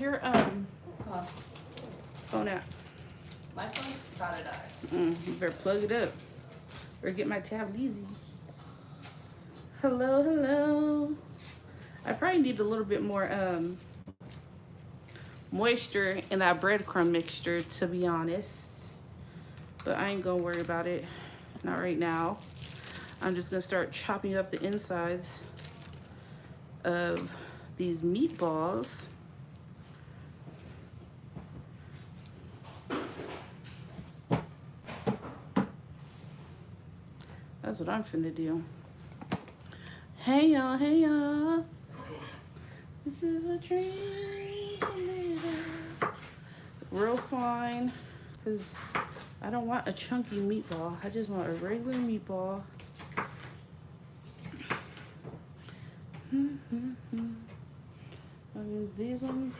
Your Huh. phone out. My phone's about to die. You better plug it up or get my tab easy. Hello, hello. I probably need a little bit more moisture in that breadcrumb mixture, to be honest. But I ain't gonna worry about it. Not right now. I'm just gonna start chopping up the insides of these meatballs. That's what I'm finna do. Hey y'all, hey y'all. This is what dreams are made of. Real fine, because I don't want a chunky meatball. I just want a regular meatball. That means these ones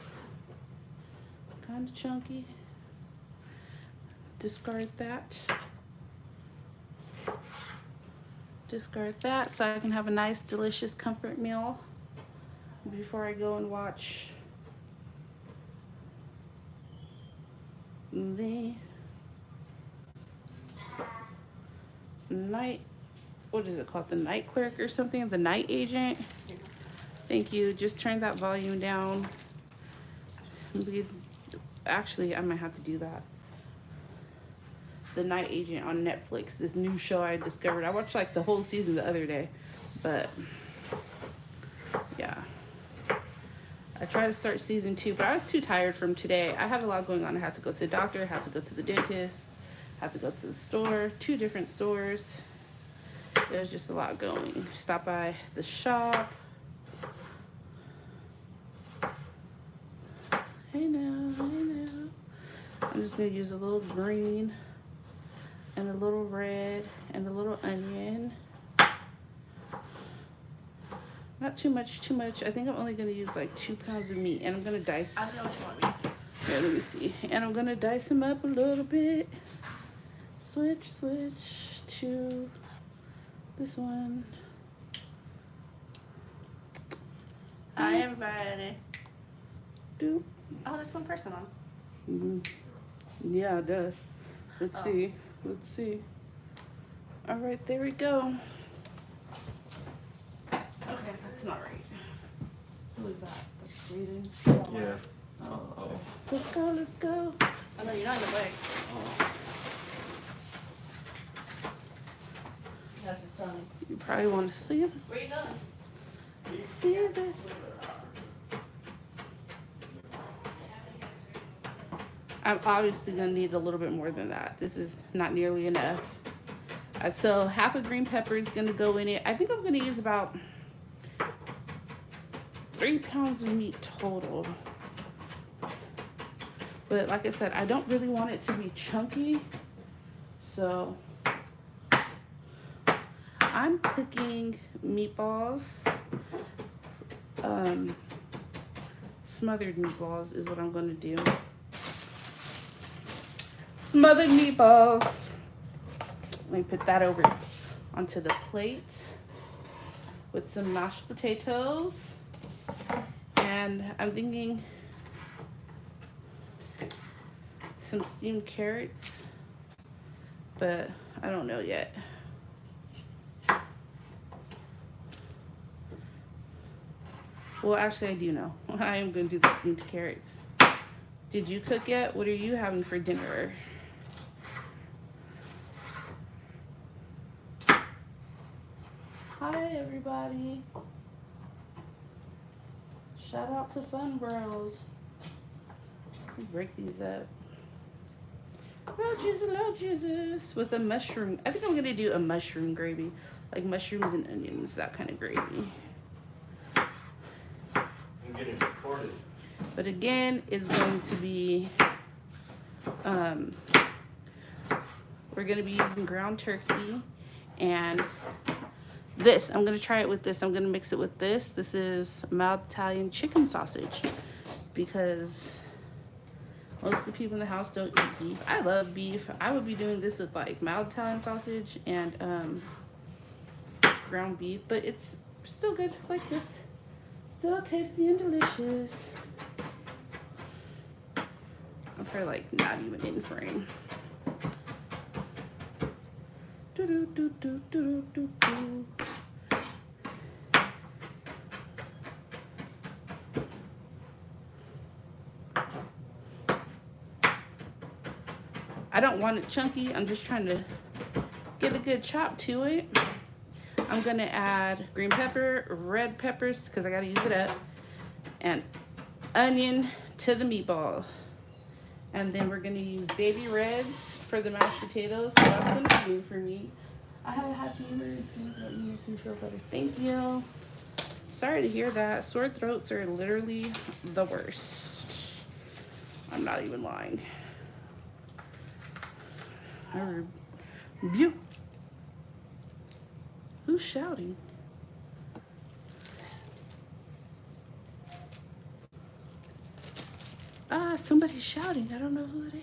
kind of chunky. Discard that. Discard that so I can have a nice, delicious comfort meal before I go and watch the night, what is it called? The Night Clerk or something? The Night Agent. Thank you. Just turn that volume down. Actually, I might have to do that. The Night Agent on Netflix, this new show I discovered. I watched like the whole season the other day, but yeah. I tried to start season 2, but I was too tired from today. I had a lot going on. I had to go to the doctor, had to go to the dentist, had to go to the store, 2 different stores. There's just a lot going. Stop by the shop. Hey now, hey now. I'm just gonna use a little green and a little red and a little onion. Not too much, too much. I think I'm only gonna use like 2 pounds of meat, and I'm gonna dice. I don't know what you want me. Here, let me see. And I'm gonna dice them up a little bit. Switch to this one. Hi, everybody. Doop. Oh, there's one person on. Yeah, duh. Let's see. Let's see. All right, there we go. Okay, that's not right. Who is that? That's bleeding. Yeah. Oh. Let's go, let's go. Oh, no, you're not in the way. That's just telling me. You probably want to see this. Where you going? See this. I'm obviously gonna need a little bit more than that. This is not nearly enough. So half a green pepper is gonna go in it. I think I'm gonna use about 3 pounds of meat total. But like I said, I don't really want it to be chunky. So I'm cooking meatballs. Smothered meatballs is what I'm gonna do. Smothered meatballs. Let me put that over onto the plate with some mashed potatoes. And I'm thinking some steamed carrots, but I don't know yet. Well, actually I do know. I am gonna do the steamed carrots. Did you cook yet? What are you having for dinner? Hi everybody. Shout out to Fun Bros. Let me break these up. Hello Jesus. With a mushroom. I think I'm gonna do a mushroom gravy. Like mushrooms and onions, that kind of gravy. I'm getting recorded. But again, it's going to be, we're gonna be using ground turkey, and this, I'm gonna try it with this. I'm gonna mix it with this. This is mild Italian chicken sausage, because most of the people in the house don't eat beef. I love beef. I would be doing this with like mild Italian sausage and ground beef, but it's still good like this. Still tasty and delicious. Or like not even in frame. Do do do do do do do. I don't want it chunky. I'm just trying to get a good chop to it. I'm gonna add green pepper, red peppers, because I gotta use it up, and onion to the meatball. And then we're gonna use baby reds for the mashed potatoes. So that's gonna be new for me. I have a happy emergency. Let me make me feel better. Thank you. Sorry to hear that. Sore throats are literally the worst. I'm not even lying. Who's shouting? Somebody's shouting. I don't know who it is.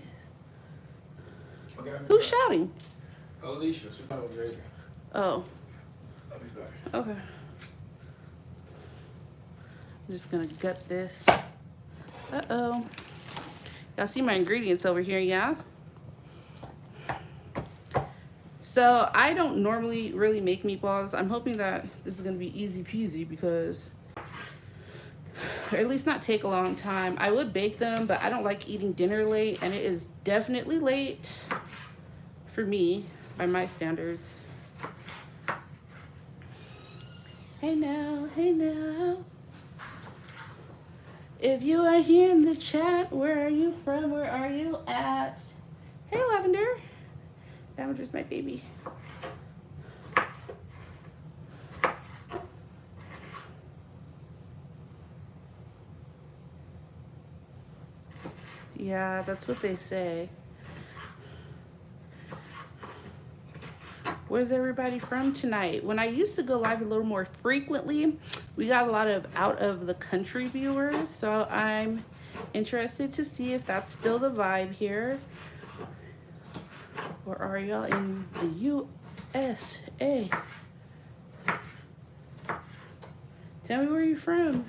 Okay, Who's shouting? Alicia, she's not over there. Oh, I'll be back. okay. I'm just gonna gut this. Uh-oh. Y'all see my ingredients over here, yeah? So I don't normally really make meatballs. I'm hoping that this is gonna be easy peasy because, or at least not take a long time. I would bake them, but I don't like eating dinner late, and it is definitely late for me by my standards. Hey now, hey now. If you are here in the chat, where are you from? Where are you at? Hey, Lavender. Lavender's my baby. Yeah, that's what they say. Where's everybody from tonight? When I used to go live a little more frequently, we got a lot of out of the country viewers. So I'm interested to see if that's still the vibe here. Or are y'all in the USA? Tell me where you're from.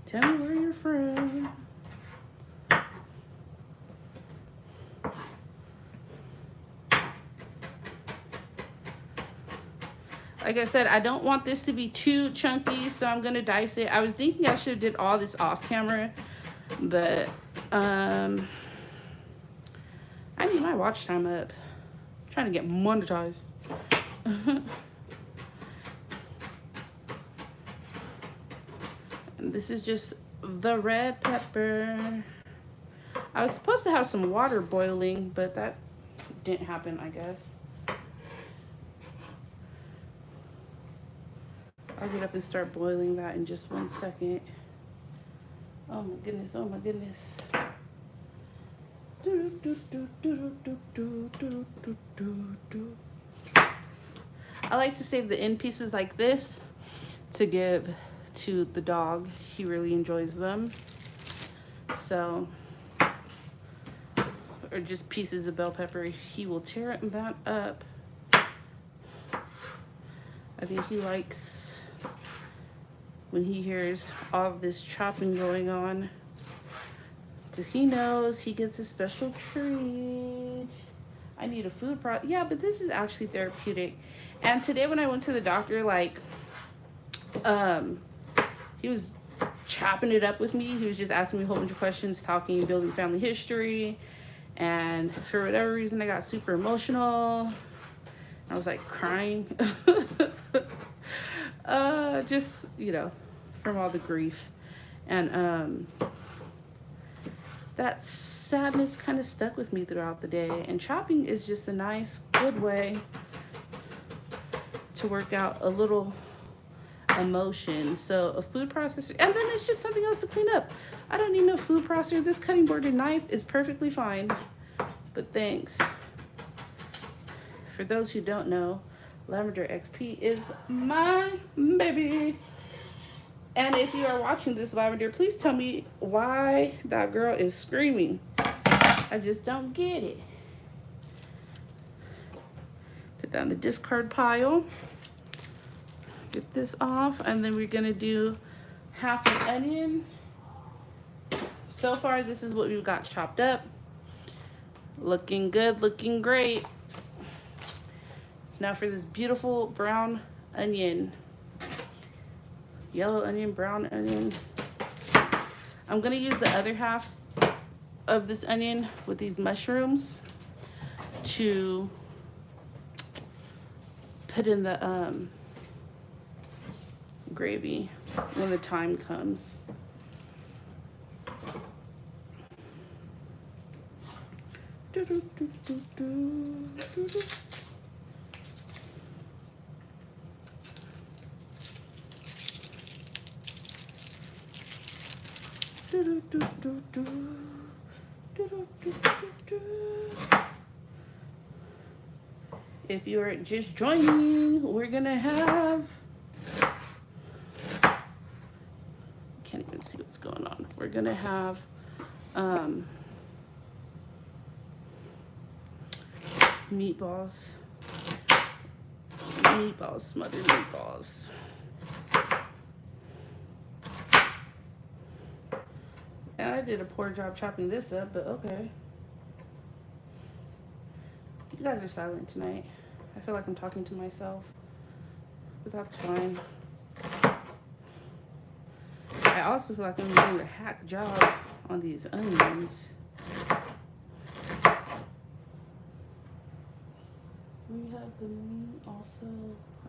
Tell me where you're from. Like I said, I don't want this to be too chunky, so I'm gonna dice it. I was thinking I should have did all this off camera, but I need my watch time up. I'm trying to get monetized. And this is just the red pepper. I was supposed to have some water boiling, but that didn't happen, I guess. I'll get up and start boiling that in just 1 second. Oh my goodness, oh my goodness. I like to save the end pieces like this to give to the dog. He really enjoys them. So, or just pieces of bell pepper. He will tear that up. I think he likes when he hears all of this chopping going on, because he knows he gets a special treat. I need a food product. Yeah, but this is actually therapeutic. And today when I went to the doctor, like, he was chopping it up with me. He was just asking me a whole bunch of questions, talking, building family history. And for whatever reason, I got super emotional. I was like crying. Just, you know, from all the grief. And that sadness kind of stuck with me throughout the day. And chopping is just a nice, good way to work out a little emotion. So a food processor, and then it's just something else to clean up. I don't need no food processor. This cutting board and knife is perfectly fine. But thanks. For those who don't know, Lavender XP is my baby. And if you are watching this, Lavender, please tell me why that girl is screaming. I just don't get it. Put that in the discard pile. Get this off, and then we're gonna do half an onion. So far, this is what we've got chopped up. Looking good, looking great. Now for this beautiful brown onion. Yellow onion, brown onion. I'm gonna use the other half of this onion with these mushrooms to put in the gravy when the time comes. If you're just joining, we're gonna have, can't even see what's going on. We're gonna have meatballs, smothered meatballs. And I did a poor job chopping this up, but okay. You guys are silent tonight. I feel like I'm talking to myself, but that's fine. I also feel like I'm doing a hack job on these onions. We have the meat also.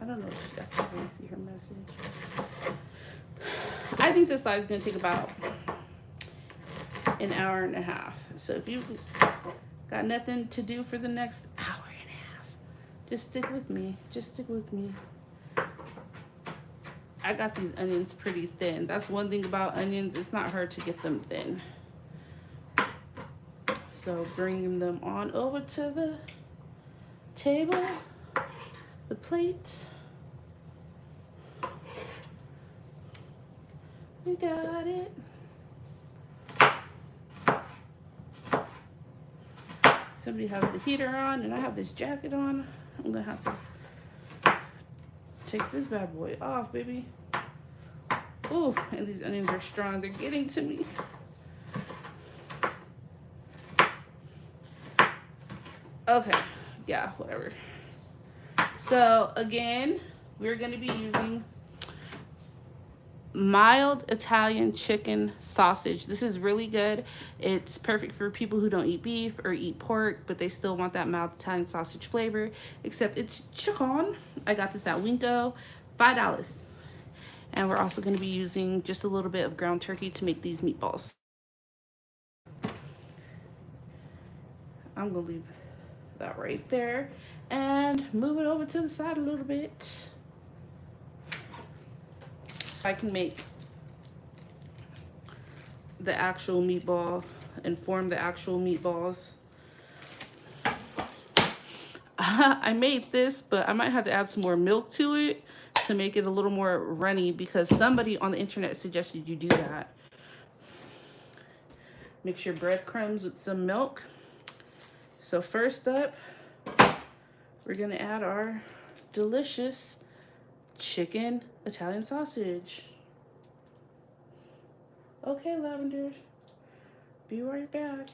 I don't know if I can't really see her message. I think this live is gonna take about an hour and a half. So if you got nothing to do for the next hour and a half, just stick with me. Just stick with me. I got these onions pretty thin. That's one thing about onions. It's not hard to get them thin. So bringing them on over to the table, the plate. We got it. Somebody has the heater on and I have this jacket on. I'm gonna have to take this bad boy off, baby. Ooh, and these onions are strong. They're getting to me. Okay, yeah, whatever. So again, we're gonna be using mild Italian chicken sausage. This is really good. It's perfect for people who don't eat beef or eat pork, but they still want that mild Italian sausage flavor, except it's chicken. I got this at Winco, $5. And we're also going to be using just a little bit of ground turkey to make these meatballs. I'm going to leave that right there and move it over to the side a little bit so I can make the actual meatball and form the actual meatballs. I made this, but I might have to add some more milk to it to make it a little more runny because somebody on the internet suggested you do that. Mix your breadcrumbs with some milk. So first up, we're gonna add our delicious chicken Italian sausage. Okay, Lavender, be right back.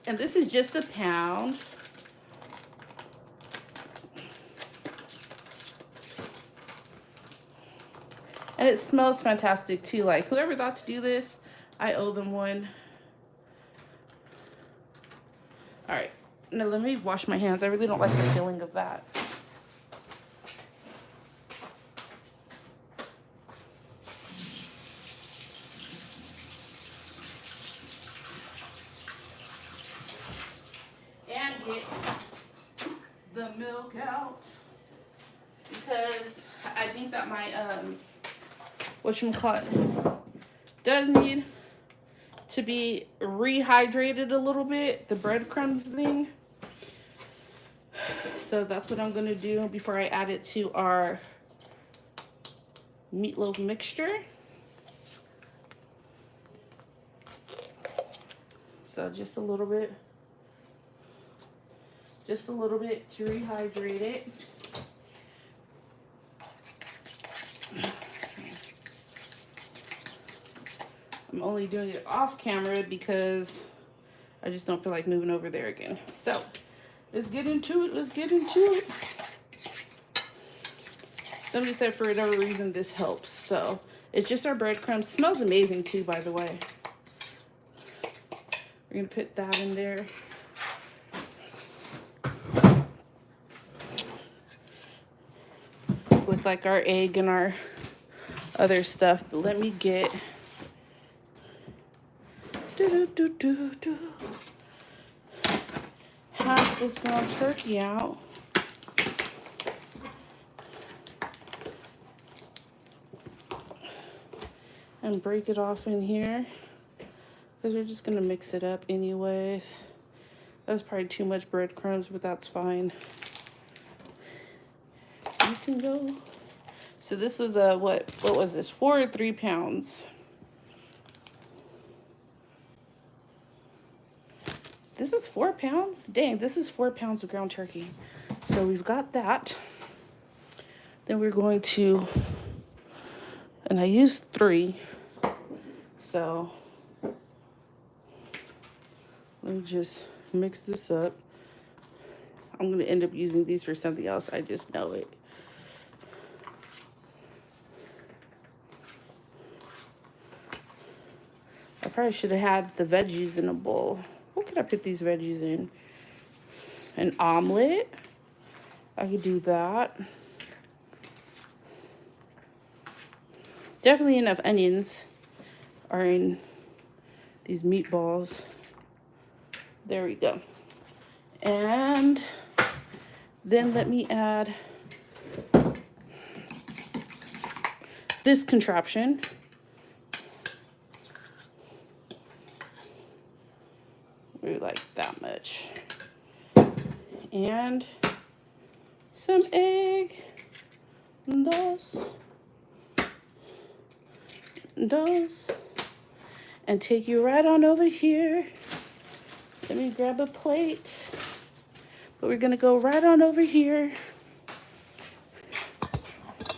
And this is just a pound. And it smells fantastic too. Like whoever thought to do this, I owe them one. All right, now let me wash my hands. I really don't like the feeling of that. And get the milk out because I think that my whatchamacallit does need to be rehydrated a little bit, the breadcrumbs thing. So that's what I'm gonna do before I add it to our meatloaf mixture. So just a little bit to rehydrate it. I'm only doing it off camera because I just don't feel like moving over there again. So let's get into it. Let's get into it. Somebody said for whatever reason this helps. So it's just our breadcrumbs. Smells amazing too, by the way. We're gonna put that in there. With like our egg and our other stuff. But let me get half this ground turkey out. And break it off in here. Because we're just going to mix it up anyways. That's probably too much breadcrumbs, but that's fine. You can go. So this was a, what was this? 4 or 3 pounds. This is 4 pounds? Dang, this is 4 pounds of ground turkey. So we've got that. Then we're going to, and I used 3. So let me just mix this up. I'm going to end up using these for something else. I just know it. I probably should have had the veggies in a bowl. What could I put these veggies in? An omelet. I could do that. Definitely enough onions are in these meatballs. There we go. And then let me add this contraption. Maybe like that much. And some egg. Dos. And take you right on over here. Let me grab a plate. But we're gonna go right on over here.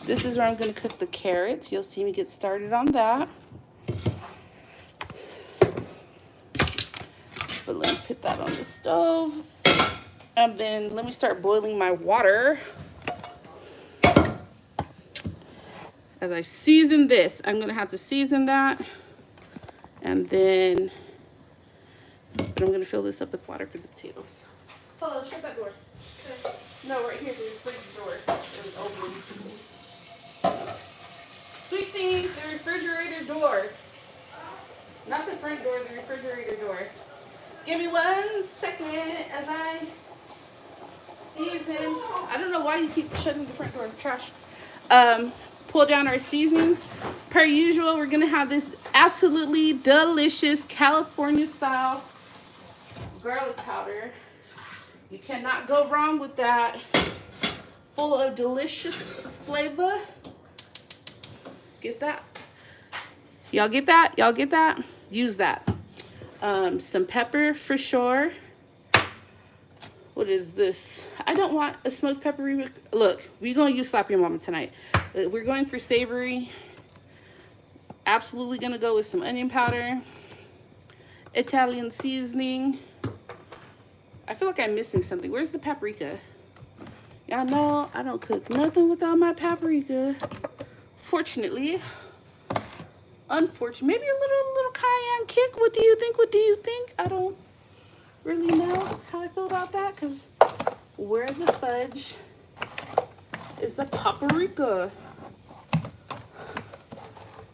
This is where I'm gonna cook the carrots. You'll see me get started on that. But let me put that on the stove. And then let me start boiling my water. As I season this, I'm gonna have to season that. And then, but I'm gonna fill this up with water for the potatoes. Hello, shut that door. Okay. No, right here, there's the fridge door. It was open. Sweet thing, the refrigerator door. Not the front door, the refrigerator door. Give me 1 second as I season. I don't know why you keep shutting the front door. Trash. Pull down our seasonings. Per usual, we're gonna have this absolutely delicious California style garlic powder. You cannot go wrong with that. Full of delicious flavor. Get that? Y'all get that? Y'all get that? Use that. Some pepper for sure. What is this? I don't want a smoked pepper. Look, we're gonna use Slap Your Mama tonight. We're going for savory. Absolutely gonna go with some onion powder. Italian seasoning. I feel like I'm missing something. Where's the paprika? Y'all know I don't cook nothing without my paprika. Fortunately. Unfortunately. Maybe a little cayenne kick. What do you think? What do you think? I don't really know how I feel about that, because where the fudge is the paprika?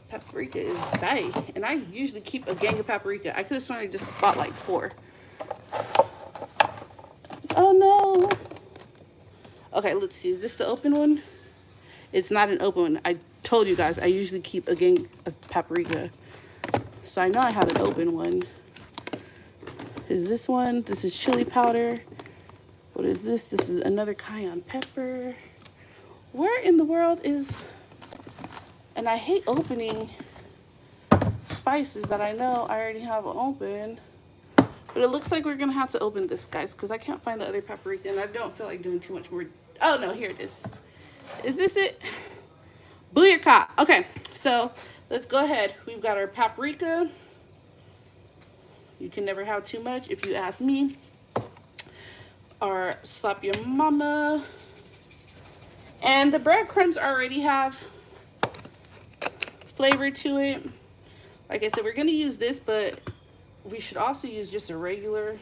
Paprika is bae, and I usually keep a gang of paprika. I could have sworn I just bought like 4. Oh no. Okay, let's see. Is this the open one? It's not an open one. I told you guys I usually keep a gang of paprika, so I know I have an open one. Is this one? This is chili powder. What is this? This is another cayenne pepper. Where in the world is... And I hate opening spices that I know I already have open. But it looks like we're going to have to open this, guys, because I can't find the other paprika, and I don't feel like doing too much more. Oh, no, here it is. Is this it? Booyaka. Okay, so let's go ahead. We've got our paprika. You can never have too much, if you ask me. Or slap your mama. And the breadcrumbs already have flavor to it. Like I said, we're gonna use this, but we should also use just a regular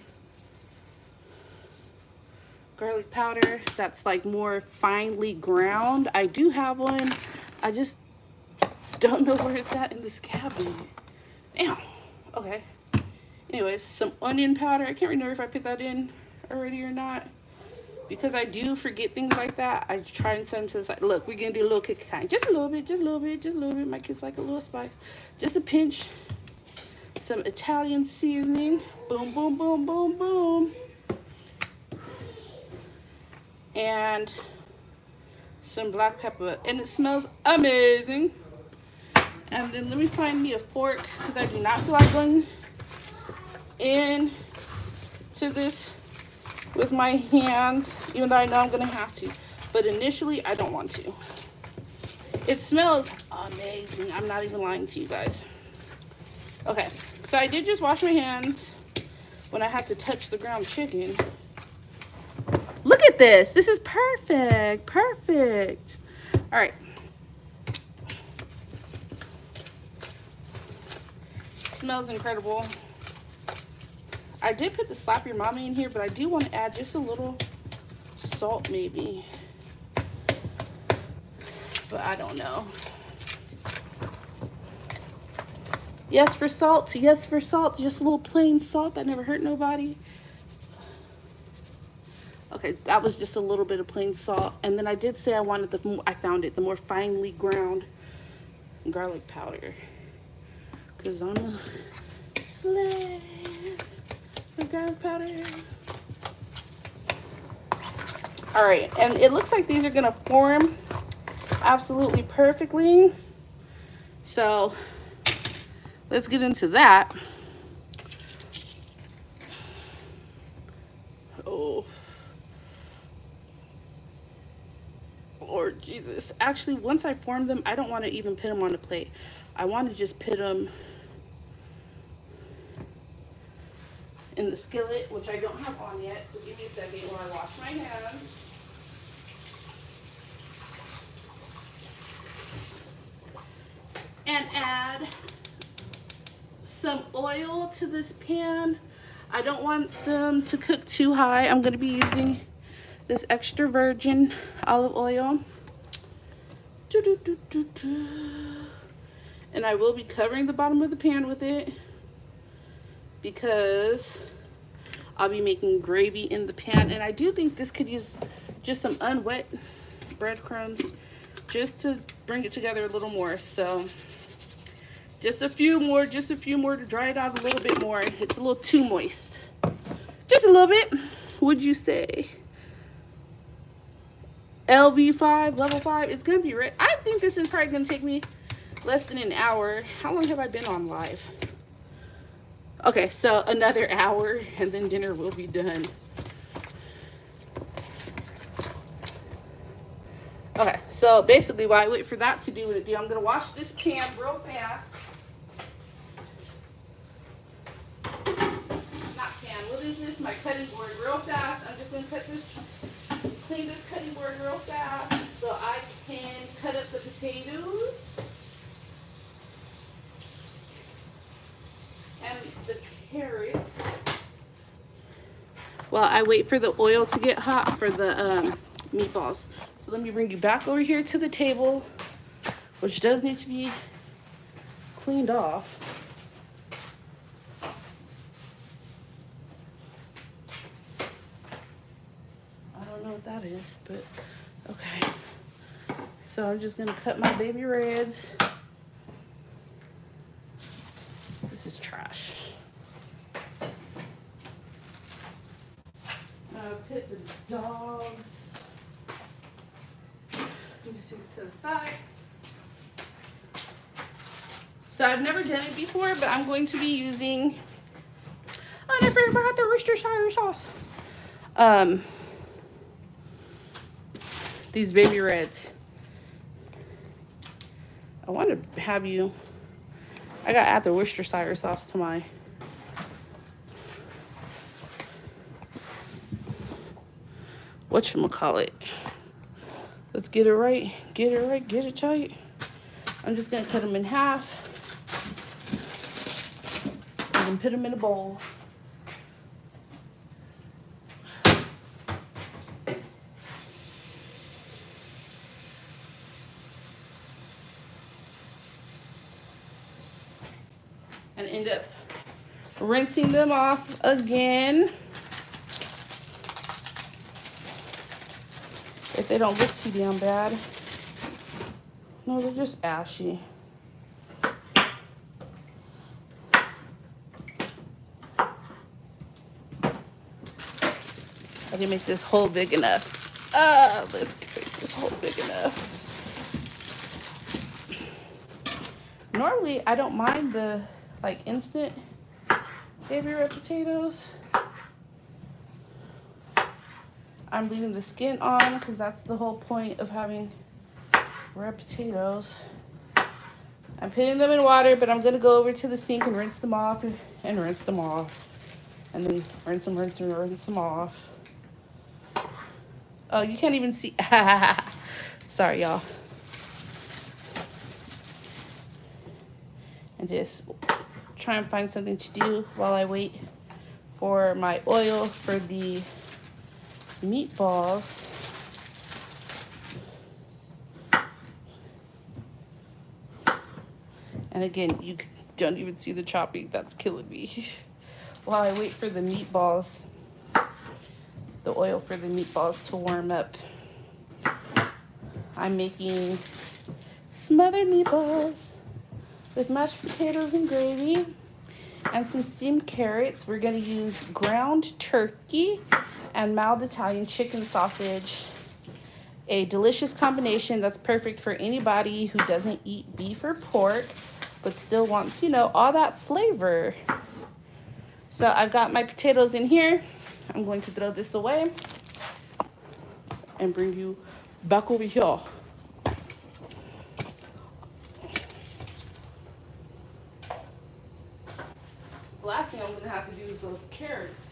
garlic powder that's like more finely ground. I do have one. I just don't know where it's at in this cabinet. Damn. Okay. Anyways, some onion powder. I can't remember if I put that in already or not. Because I do forget things like that, I try and send them to the side. Look, we're gonna do a little kick of kind. Just a little bit, just a little bit, just a little bit. My kids like a little spice. Just a pinch. Some Italian seasoning. Boom, boom, boom, boom, boom. And some black pepper. And it smells amazing. And then let me find me a fork, because I do not feel like going in to this with my hands, even though I know I'm gonna have to. But initially, I don't want to. It smells amazing. I'm not even lying to you guys. Okay, so I did just wash my hands when I had to touch the ground chicken. Look at this. This is perfect. Perfect. All right. Smells incredible. I did put the slap your mama in here, but I do want to add just a little salt maybe. But I don't know. Yes for salt. Yes for salt. Just a little plain salt. That never hurt nobody. Okay, that was just a little bit of plain salt. And then I did say I wanted I found it, the more finely ground garlic powder. Because I'm a slave for garlic powder. All right, and it looks like these are gonna form absolutely perfectly. So let's get into that. Oh, Lord Jesus. Actually, once I form them, I don't want to even put them on a plate. I want to just put them in the skillet, which I don't have on yet. So give me a second while I wash my hands. And add some oil to this pan. I don't want them to cook too high. I'm going to be using this extra virgin olive oil. And I will be covering the bottom of the pan with it because I'll be making gravy in the pan. And I do think this could use just some unwet breadcrumbs just to bring it together a little more. So just a few more to dry it out a little bit more. It's a little too moist. Just a little bit, would you say? LV5, level 5, it's gonna be ready. I think this is probably gonna take me less than an hour. How long have I been on live? Okay, so another hour and then dinner will be done. Okay, so basically while I wait for that to do what it do, I'm gonna wash this pan real fast. Not pan, what is this? My cutting board real fast. I'm just gonna clean this cutting board real fast so I can cut up the potatoes and the carrots while I wait for the oil to get hot for the meatballs. So let me bring you back over here to the table, which does need to be cleaned off. I don't know what that is, but okay. So I'm just gonna cut my baby reds. This is trash. I'll put the dogs. Move these to the side. So I've never done it before, but I'm going to be using, oh, I forgot the Worcestershire sauce. These baby reds. I want to have you, I gotta add the Worcestershire sauce to my whatchamacallit. Let's get it right, get it right, get it tight. I'm just gonna cut them in half and then put them in a bowl. And end up rinsing them off again. If they don't look too damn bad. No, they're just ashy. I didn't make this hole big enough. Let's make this hole big enough. Normally, I don't mind the like instant baby red potatoes. I'm leaving the skin on because that's the whole point of having red potatoes. I'm putting them in water, but I'm gonna go over to the sink and rinse them off and rinse them off. And then rinse them off. Oh, you can't even see. Sorry, y'all. And just try and find something to do while I wait for my oil for the meatballs. And again, you don't even see the chopping. That's killing me. While I wait for the meatballs, the oil for the meatballs to warm up, I'm making smothered meatballs with mashed potatoes and gravy and some steamed carrots. We're gonna use ground turkey and mild Italian chicken sausage. A delicious combination that's perfect for anybody who doesn't eat beef or pork, but still wants, you know, all that flavor. So I've got my potatoes in here. I'm going to throw this away and bring you back over here. Last thing I'm gonna have to do is those carrots.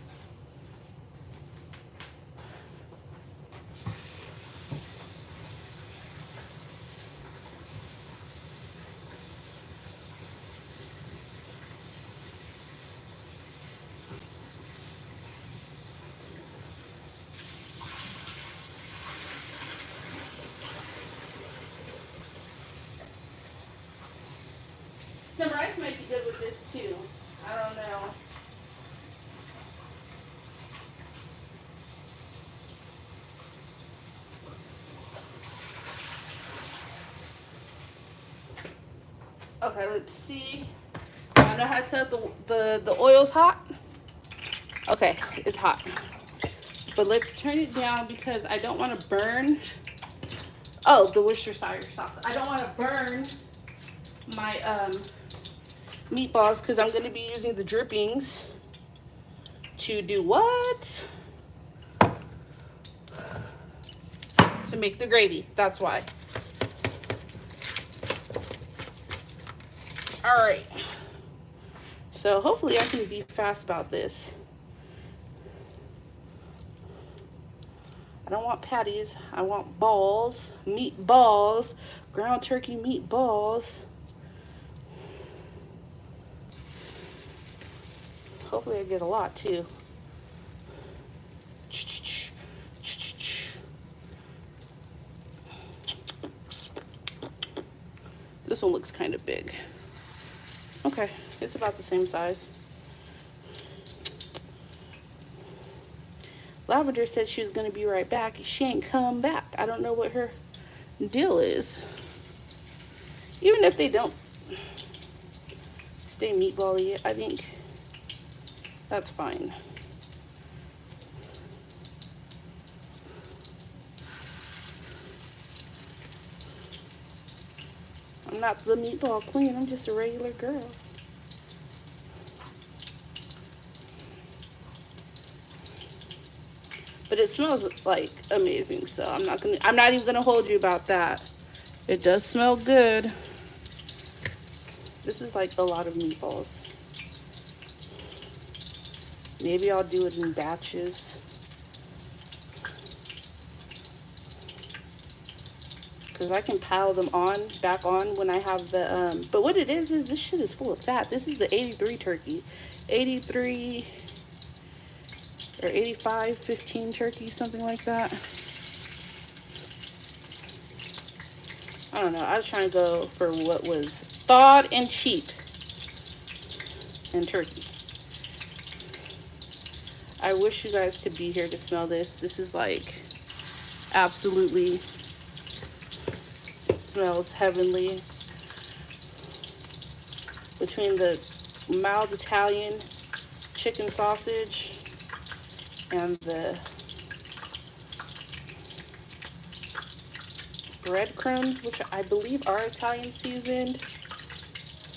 Some rice might be good with this too. I don't know. Okay, let's see. I know how to tell the oil's hot. Okay, it's hot. But let's turn it down because I don't want to burn. Oh, the Worcestershire sauce. I don't want to burn my meatballs because I'm going to be using the drippings to do what? To make the gravy. That's why. All right. So hopefully I can be fast about this. I don't want patties. I want balls, meatballs, ground turkey meatballs. Hopefully I get a lot too. This one looks kind of big. Okay, it's about the same size. Lavender said she was gonna be right back. She ain't come back. I don't know what her deal is. Even if they don't stay meatball-y, I think that's fine. I'm not the meatball queen, I'm just a regular girl. But it smells like amazing, so I'm not even gonna hold you about that. It does smell good. This is like a lot of meatballs. Maybe I'll do it in batches. because I can pile them on, back on when I have the, but what it is this shit is full of fat. This is the 83 turkey. 83 or 85, 15 turkey, something like that. I don't know. I was trying to go for what was thawed and cheap in turkey. I wish you guys could be here to smell this. This is like absolutely smells heavenly. Between the mild Italian chicken sausage and the breadcrumbs, which I believe are Italian seasoned.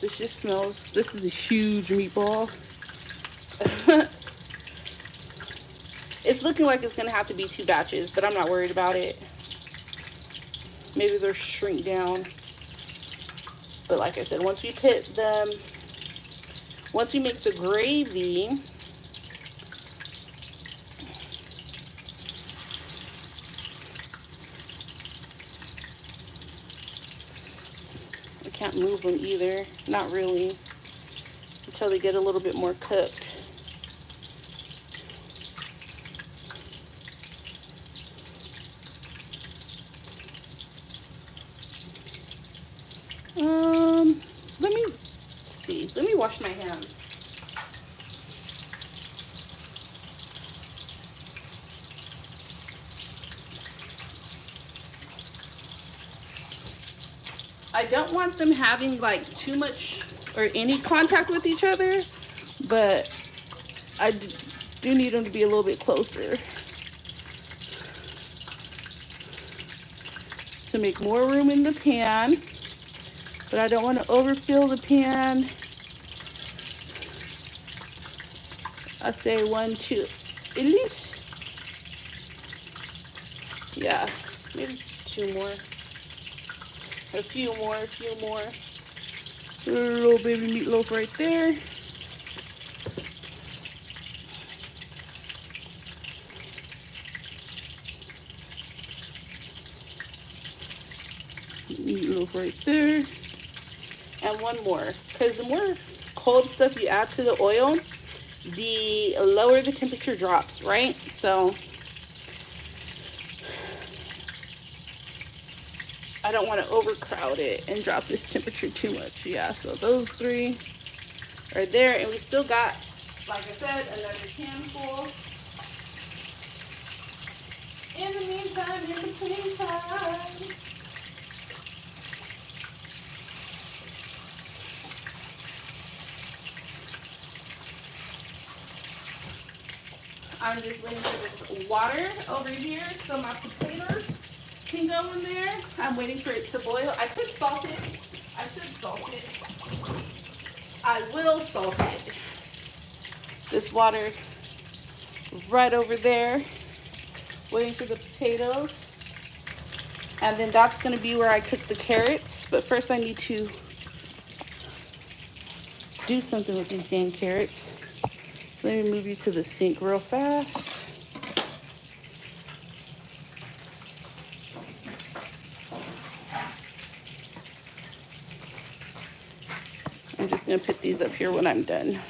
This just smells, this is a huge meatball. It's looking like it's gonna have to be 2 batches, but I'm not worried about it. Maybe they'll shrink down. But like I said, once we put them, once we make the gravy, I can't move them either, not really, until they get a little bit more cooked. Let me see. Let me wash my hands. I don't want them having like too much or any contact with each other, but I do need them to be a little bit closer to make more room in the pan. But I don't want to overfill the pan. I say 1, 2, at least. Yeah, maybe 2 more. A few more, a few more. A little baby meatloaf right there. Meatloaf right there. And 1 more, because the more cold stuff you add to the oil, the lower the temperature drops, right? So I don't want to overcrowd it and drop this temperature too much. Yeah, so those 3 are there, and we still got, like I said, another handful. In the meantime, in between time. I'm just waiting for this water over here so my potatoes can go in there. I'm waiting for it to boil. I could salt it. I should salt it. I will salt it. This water right over there, waiting for the potatoes. And then that's gonna be where I cook the carrots. But first I need to do something with these dang carrots. So let me move you to the sink real fast. I'm just gonna put these up here when I'm done.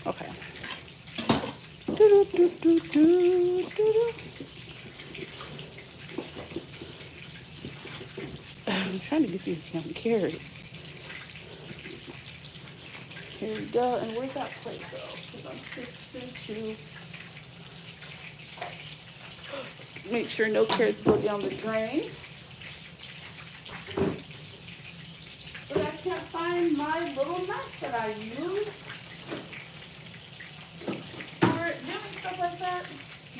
Okay. I'm trying to get these damn carrots. Here we go. And where'd that plate go? Because I'm fixing to make sure no carrots go down the drain. But I can't find my little knife that I use for doing stuff like that.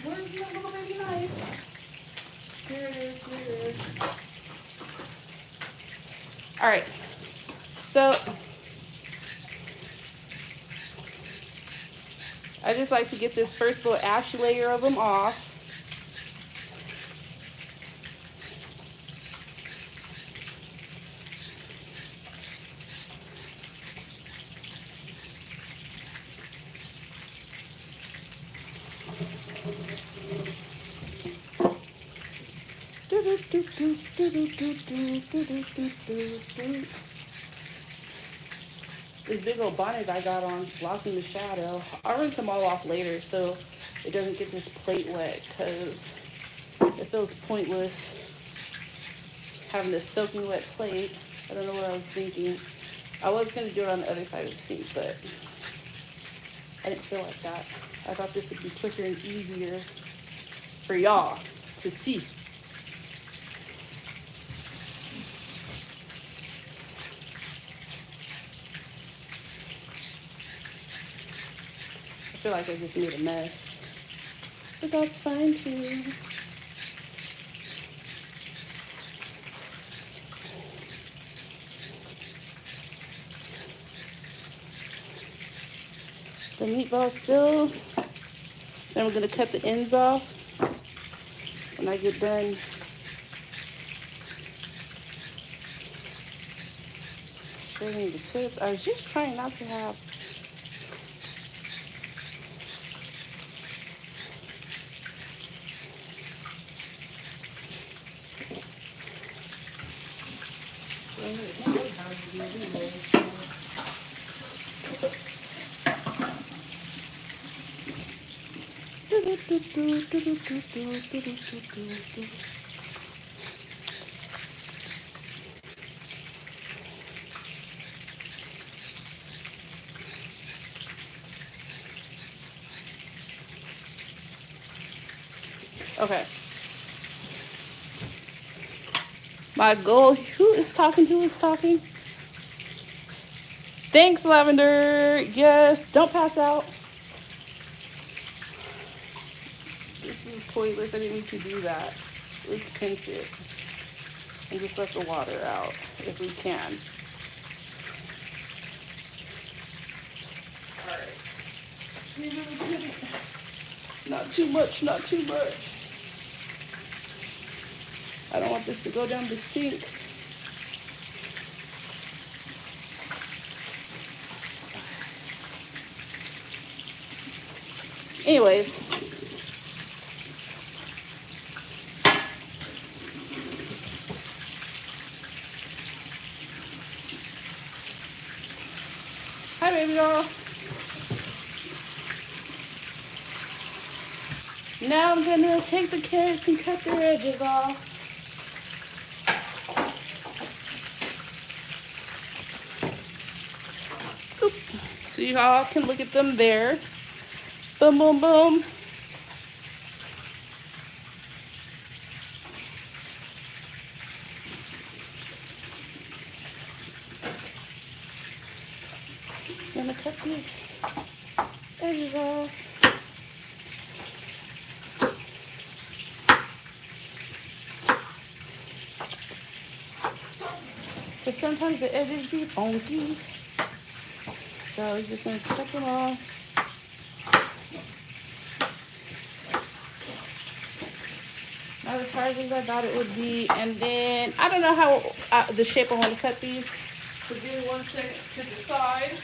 Where's my little baby knife? Here it is, here it is. All right, so I just like to get this first little ash layer of them off. This big old bonnet I got on blocking the shadow. I'll rinse them all off later so it doesn't get this plate wet because it feels pointless having this soaking wet plate. I don't know what I was thinking. I was going to do it on the other side of the sink, but I didn't feel like that. I thought this would be quicker and easier for y'all to see. I feel like I just made a mess, but that's fine too. The meatball still. Then we're gonna cut the ends off when I get done. Shredding the tips. I was just trying not to have okay. My goal, who is talking? Who is talking? Thanks, Lavender. Yes, don't pass out. This is pointless. I didn't mean to do that. We can pinch it and just let the water out if we can. All right. Not too much, not too much. I don't want this to go down the sink. Anyways. Hi, baby doll. Now I'm gonna take the carrots and cut their edges off. Oop. So you all can look at them there. Boom, boom, boom. I'm gonna cut these edges off. Because sometimes the edges be funky. So you're just gonna cut them off. Not as hard as I thought it would be. And then I don't know how the shape I want to cut these. So give me 1 second to decide.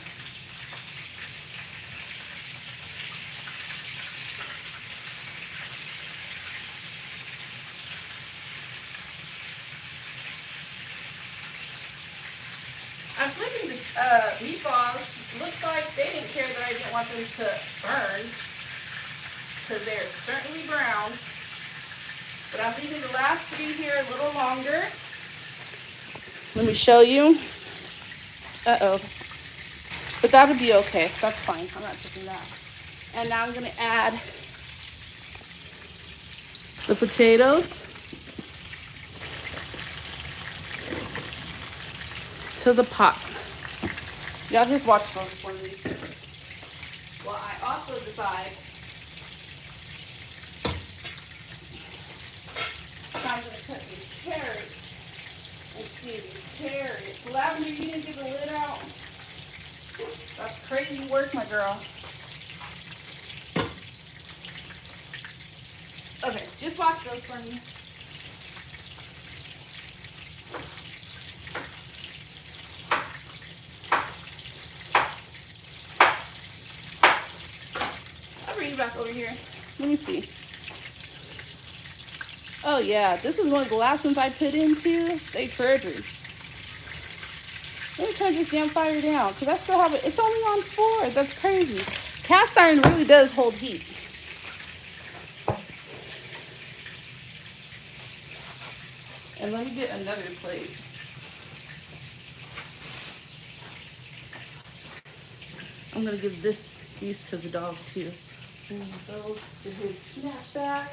I'm flipping the meatballs. Looks like they didn't care that I didn't want them to burn because they're certainly brown. But I'm leaving the last 3 here a little longer. Let me show you. Uh-oh. But that'll be okay. That's fine. I'm not taking that. And now I'm going to add the potatoes to the pot. Y'all just watch those for me. Well, I also decide I'm going to cut these carrots and see these carrots. Lavender, you didn't get the lid out? That's crazy work, my girl. Okay, just watch those for me. I'll bring you back over here. Let me see. Oh yeah, this is one of the last ones I put into. They tripping. Let me turn this damn fire down, because I still have it. It's only on 4. That's crazy. Cast iron really does hold heat. And let me get another plate. I'm gonna give these to the dog too. And those to his snack bag.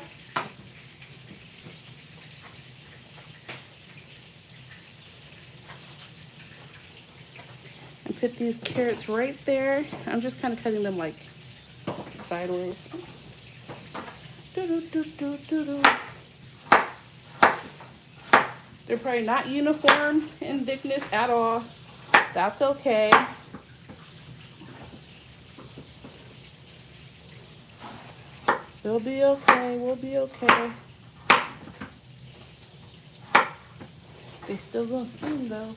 And put these carrots right there. I'm just kind of cutting them like sideways. Oops. They're probably not uniform in thickness at all. That's okay. We'll be okay. We'll be okay. They still gonna steam though.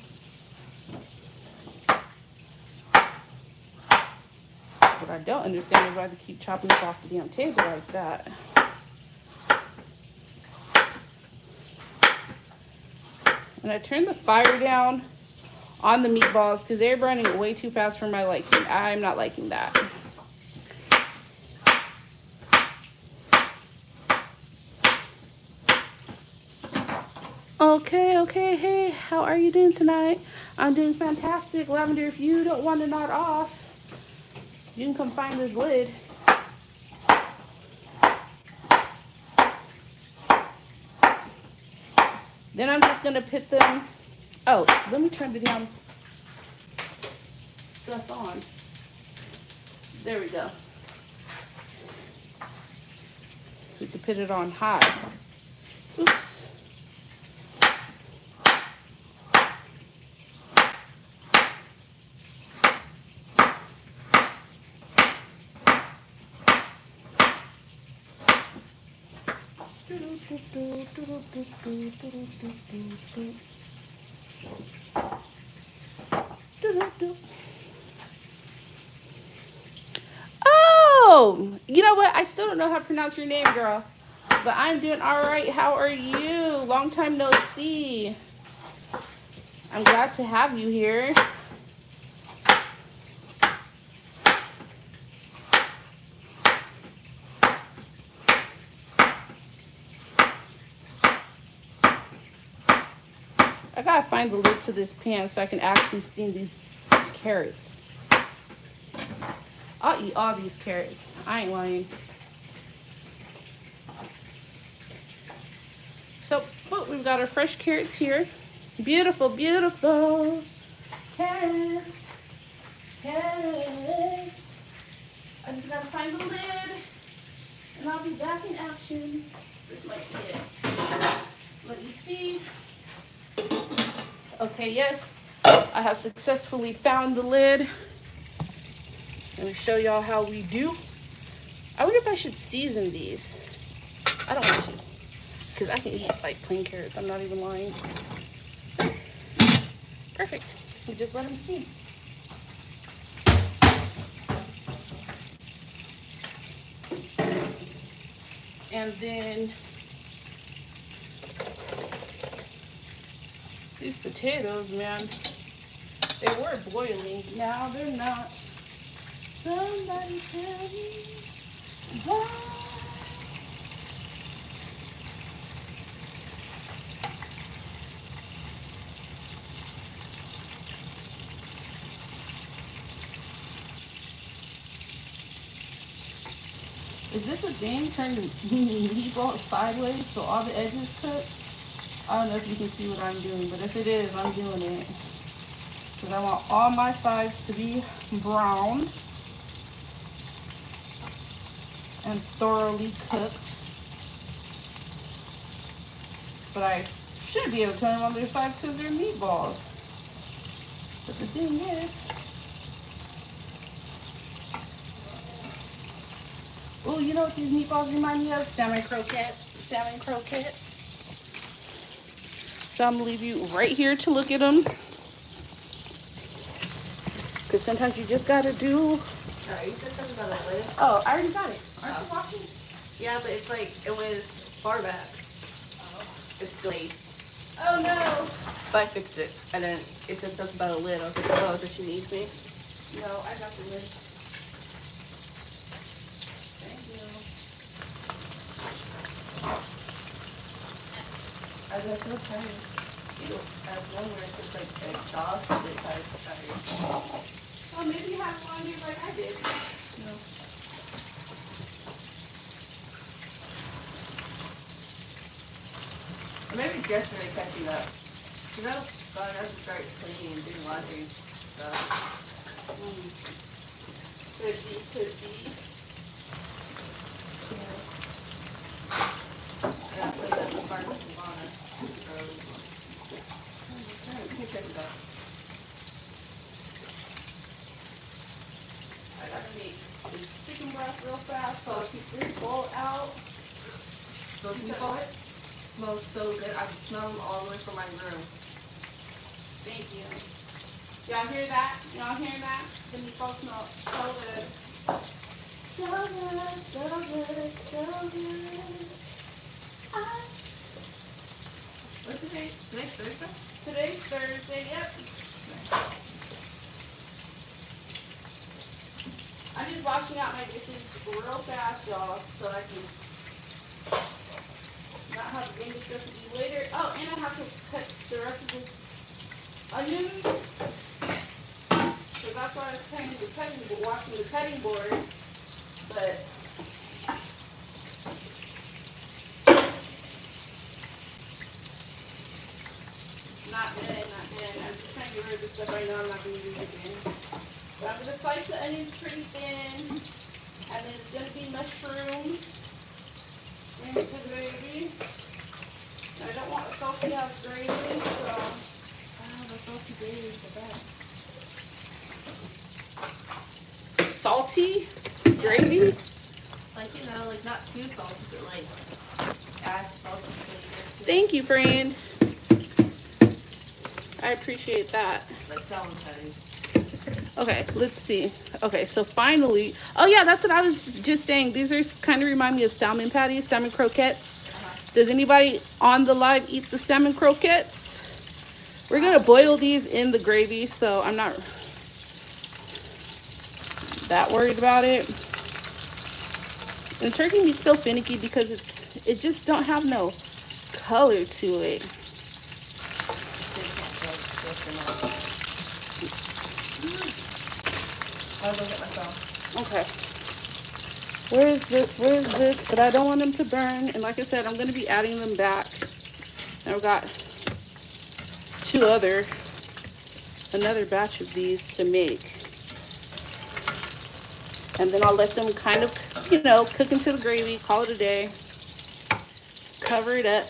What I don't understand is why they keep chopping it off the damn table like that. And I turned the fire down on the meatballs because they're burning way too fast for my liking. I'm not liking that. Okay, hey, how are you doing tonight? I'm doing fantastic. Lavender, if you don't want to nod off, you can come find this lid. Then I'm just gonna put them, oh, let me turn the damn stuff on. There we go. We can put it on high. Oops. Oh, you know what? I still don't know how to pronounce your name, girl. But I'm doing all right. How are you? Long time no see. I'm glad to have you here. I gotta find the lid to this pan so I can actually steam these carrots. I'll eat all these carrots. I ain't lying. So, but we've got our fresh carrots here. Beautiful, beautiful carrots. Carrots. I just gotta find the lid and I'll be back in action. This might be it. Let me see. Okay, yes, I have successfully found the lid. Let me show y'all how we do. I wonder if I should season these. I don't want to, because I can eat like plain carrots. I'm not even lying. Perfect. We just let them steam. And then these potatoes, man, they were boiling. Now they're not. Somebody tell me why. Is this a thing? Turn the meatball sideways so all the edges cook? I don't know if you can see what I'm doing, but if it is, I'm doing it. Because I want all my sides to be browned and thoroughly cooked. But I should be able to turn them on their sides because they're meatballs. But the thing is, oh, you know what these meatballs remind me of? Salmon croquettes. Salmon croquettes. So I'm gonna leave you right here to look at them. Because sometimes you just gotta do. Alright, you said something about that later. Oh, I already got it. Aren't you watching? Yeah, but it's like, it was far back. Oh. It's delayed. Oh no. But I fixed it. And then it said something about a lid. I was like, oh, does she need me? No, I got the lid. Thank you. I was so tired. Ew. I have one where it's just like exhausted tired. Oh, maybe you have one here like I did. No. Or maybe yesterday catching up. You know, God, I have to start cleaning and doing laundry and stuff. Could be, could be. Yeah. I got to put that in the car with Ivana. Let me check this out. I gotta make this chicken broth real fast so I'll keep this bowl out. Those meatballs smell so good. I can smell them all the way from my room. Thank you. Y'all hear that? Y'all hear that? The meatballs smell so good. So good, so good, so good. What's today? Today's Thursday? Today's Thursday, yep. I'm just washing out my dishes real fast, y'all, so I can not have any stuff to do later. Oh, and I have to cut the rest of this onions. So that's why I was trying to do washing the cutting board. But not good, not good. I'm just trying to get rid of the stuff I know I'm not going to use again. But I'm going to slice the onions pretty thin. And then it's going to be mushrooms into the gravy. I don't want a salty ass gravy, so The salty gravy is the best. salty gravy? Like, you know, like not too salty, but like add salty flavor. Thank you, friend. I appreciate that. Like salmon patties. Okay, let's see. Okay, so finally, oh yeah, that's what I was just saying. These are kind of remind me of salmon patties, salmon croquettes. Does anybody on the live eat the salmon croquettes? We're gonna boil these in the gravy, so I'm not that worried about it. And turkey meat's so finicky because it just don't have no color to it. I'll go get my phone. Okay. Where is this? Where is this? But I don't want them to burn. And like I said, I'm going to be adding them back. And I've got another batch of these to make. And then I'll let them kind of, you know, cook into the gravy, call it a day. Cover it up.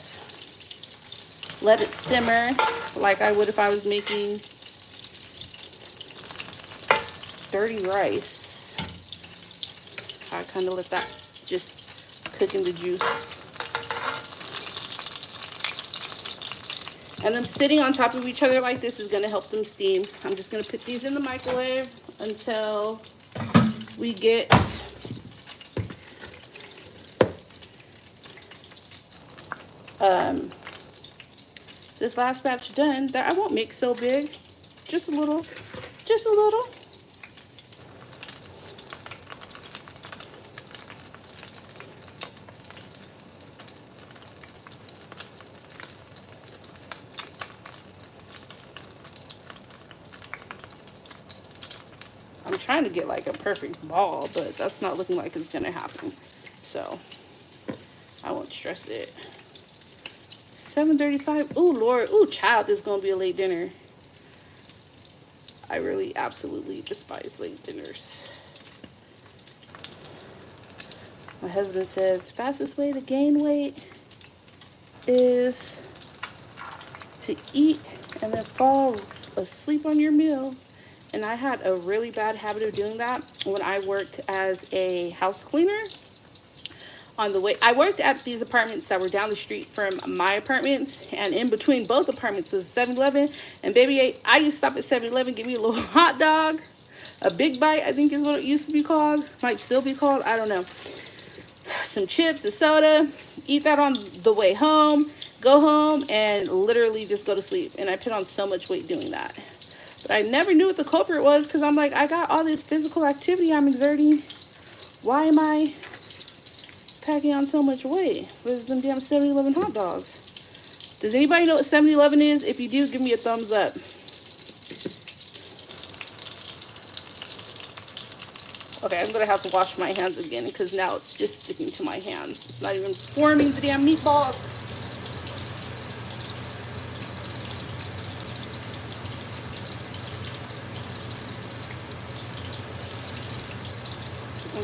Let it simmer like I would if I was making dirty rice. I kind of let that just cook in the juice. And them sitting on top of each other like this is going to help them steam. I'm just going to put these in the microwave until we get this last batch done. That I won't make so big, just a little. I'm trying to get like a perfect ball, but that's not looking like it's gonna happen. So I won't stress it. 7:35. Ooh, Lord. Ooh, child, this is gonna be a late dinner. I really absolutely despise late dinners. My husband says the fastest way to gain weight is to eat and then fall asleep on your meal. And I had a really bad habit of doing that when I worked as a house cleaner. On the way, I worked at these apartments that were down the street from my apartments, and in between both apartments was 7-Eleven. And baby, I used to stop at 7-Eleven, give me a little hot dog, a big bite, I think is what it used to be called, might still be called, I don't know. Some chips, a soda, eat that on the way home. go home and literally just go to sleep. And I put on so much weight doing that. But I never knew what the culprit was because I'm like, I got all this physical activity I'm exerting. Why am I packing on so much weight? Where's them damn 7-Eleven hot dogs? Does anybody know what 7-Eleven is? If you do, give me a thumbs up. Okay, I'm gonna have to wash my hands again because now it's just sticking to my hands. It's not even forming the damn meatballs.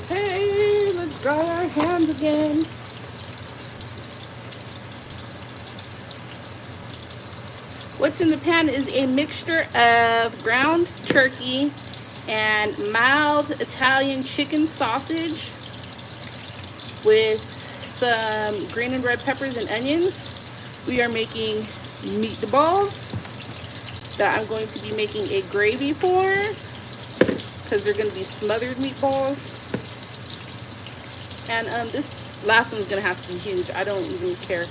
Okay, let's dry our hands again. What's in the pan is a mixture of ground turkey and mild Italian chicken sausage with some green and red peppers and onions. We are making meatballs that I'm going to be making a gravy for because they're going to be smothered meatballs. And this last one's going to have to be huge. I don't even care.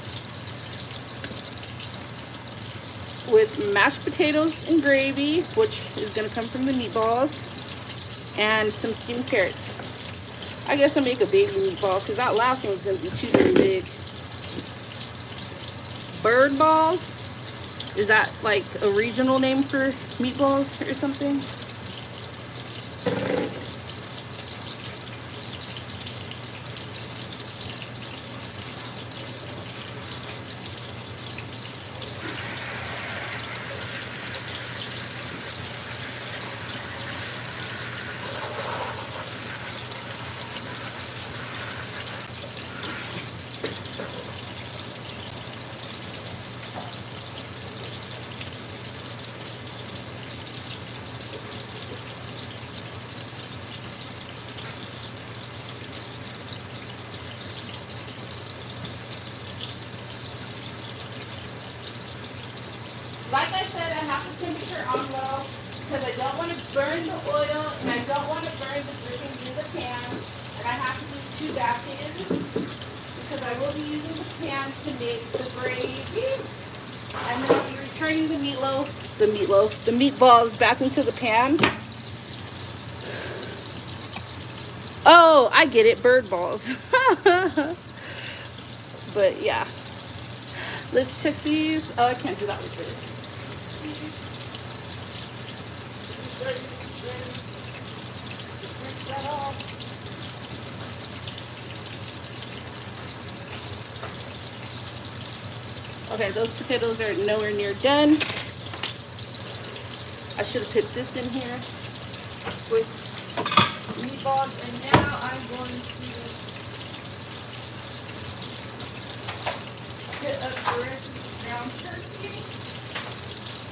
With mashed potatoes and gravy, which is going to come from the meatballs, and some steamed carrots. I guess I'll make a baby meatball because that last one was going to be too damn big. Bird balls? Is that like a regional name for meatballs or something? Like I said, I have the temperature on low because I don't want to burn the oil and I don't want to burn the drippings in the pan. And I have to do 2 batches because I will be using the pan to make the gravy. And then I'll be returning the meatballs back into the pan. Oh, I get it, bird balls. But yeah, let's check these. Oh, I can't do that with this. Okay, those potatoes are nowhere near done. I should have put this in here with meatballs, and now I'm going to put up the rest of the ground turkey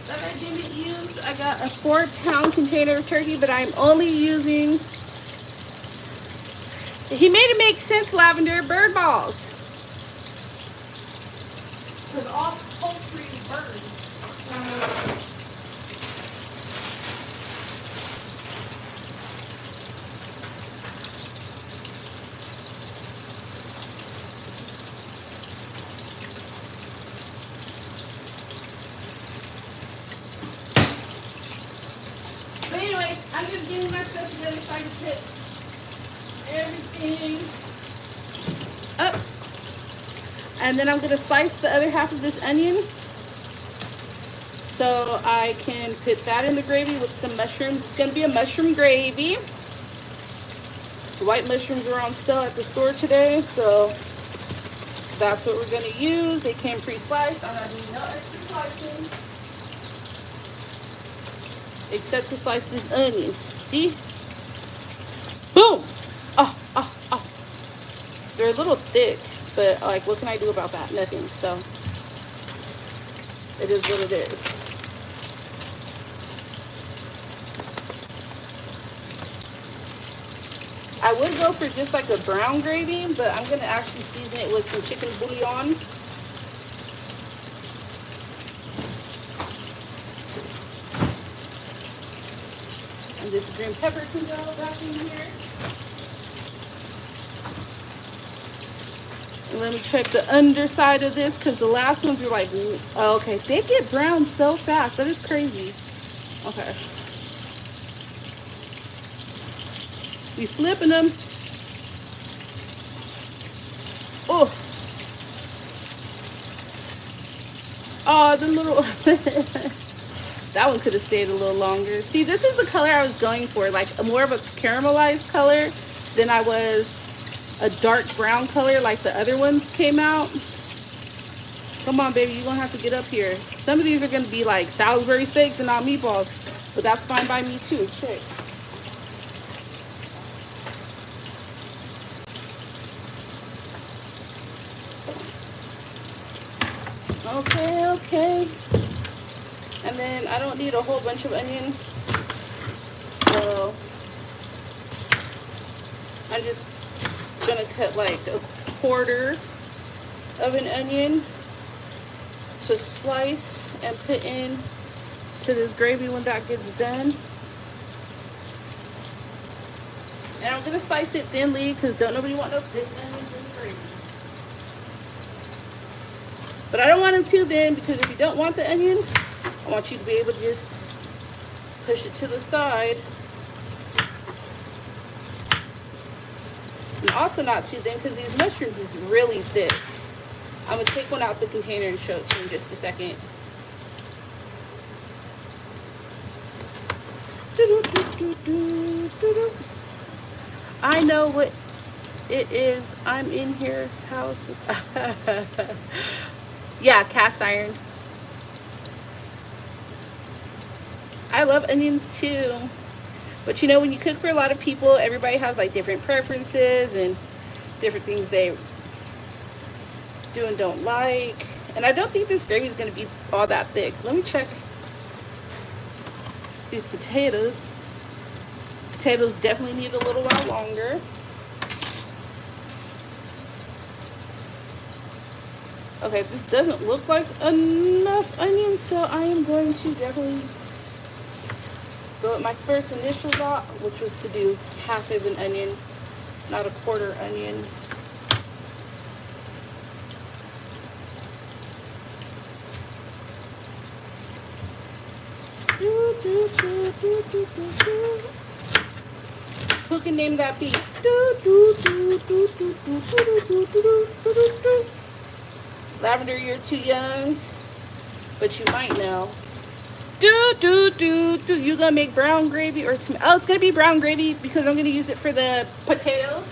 that I didn't use. I got a 4-pound container of turkey, but I'm only using, he made it make sense, Lavender, bird balls. Because all poultry burns. But anyways, I'm just getting my stuff together so I can put everything up. And then I'm going to slice the other half of this onion so I can put that in the gravy with some mushrooms. It's going to be a mushroom gravy. The white mushrooms were on sale at the store today, so that's what we're going to use. They came pre-sliced. I'm not doing no extra slicing except to slice this onion. See? Boom! Oh, oh, oh. They're a little thick. But, like, what can I do about that? Nothing. So, it is what it is. I would go for just like a brown gravy, but I'm going to actually season it with some chicken bouillon. And this green pepper can go back in here. And let me check the underside of this because the last ones were like, oh, okay, they get brown so fast. That is crazy. Okay. We flipping them. Oh. Oh, the little... That one could have stayed a little longer. See, this is the color I was going for. Like, more of a caramelized color than I was a dark brown color like the other ones came out. Come on, baby. You're going to have to get up here. Some of these are going to be like Salisbury steaks and not meatballs. But that's fine by me, too. Check. Okay, okay. And then I don't need a whole bunch of onion. So I'm just gonna cut like a quarter of an onion to slice and put in to this gravy when that gets done. And I'm gonna slice it thinly because don't nobody want no thick onions in the gravy. But I don't want them too thin because if you don't want the onion, I want you to be able to just push it to the side. And also not too thin because these mushrooms is really thick. I'm going to take one out the container and show it to you in just a second. I know what it is. I'm in here house. Yeah, cast iron. I love onions too. But you know, when you cook for a lot of people, everybody has like different preferences and different things they do and don't like. And I don't think this gravy is going to be all that thick. Let me check these potatoes. Potatoes definitely need a little while longer. Okay, this doesn't look like enough onions, so I am going to definitely go with my first initial thought, which was to do half of an onion, not a quarter onion. Who can name that beat? Lavender, you're too young, but you might know. You gonna make brown gravy or oh, it's gonna be brown gravy because I'm gonna use it for the potatoes,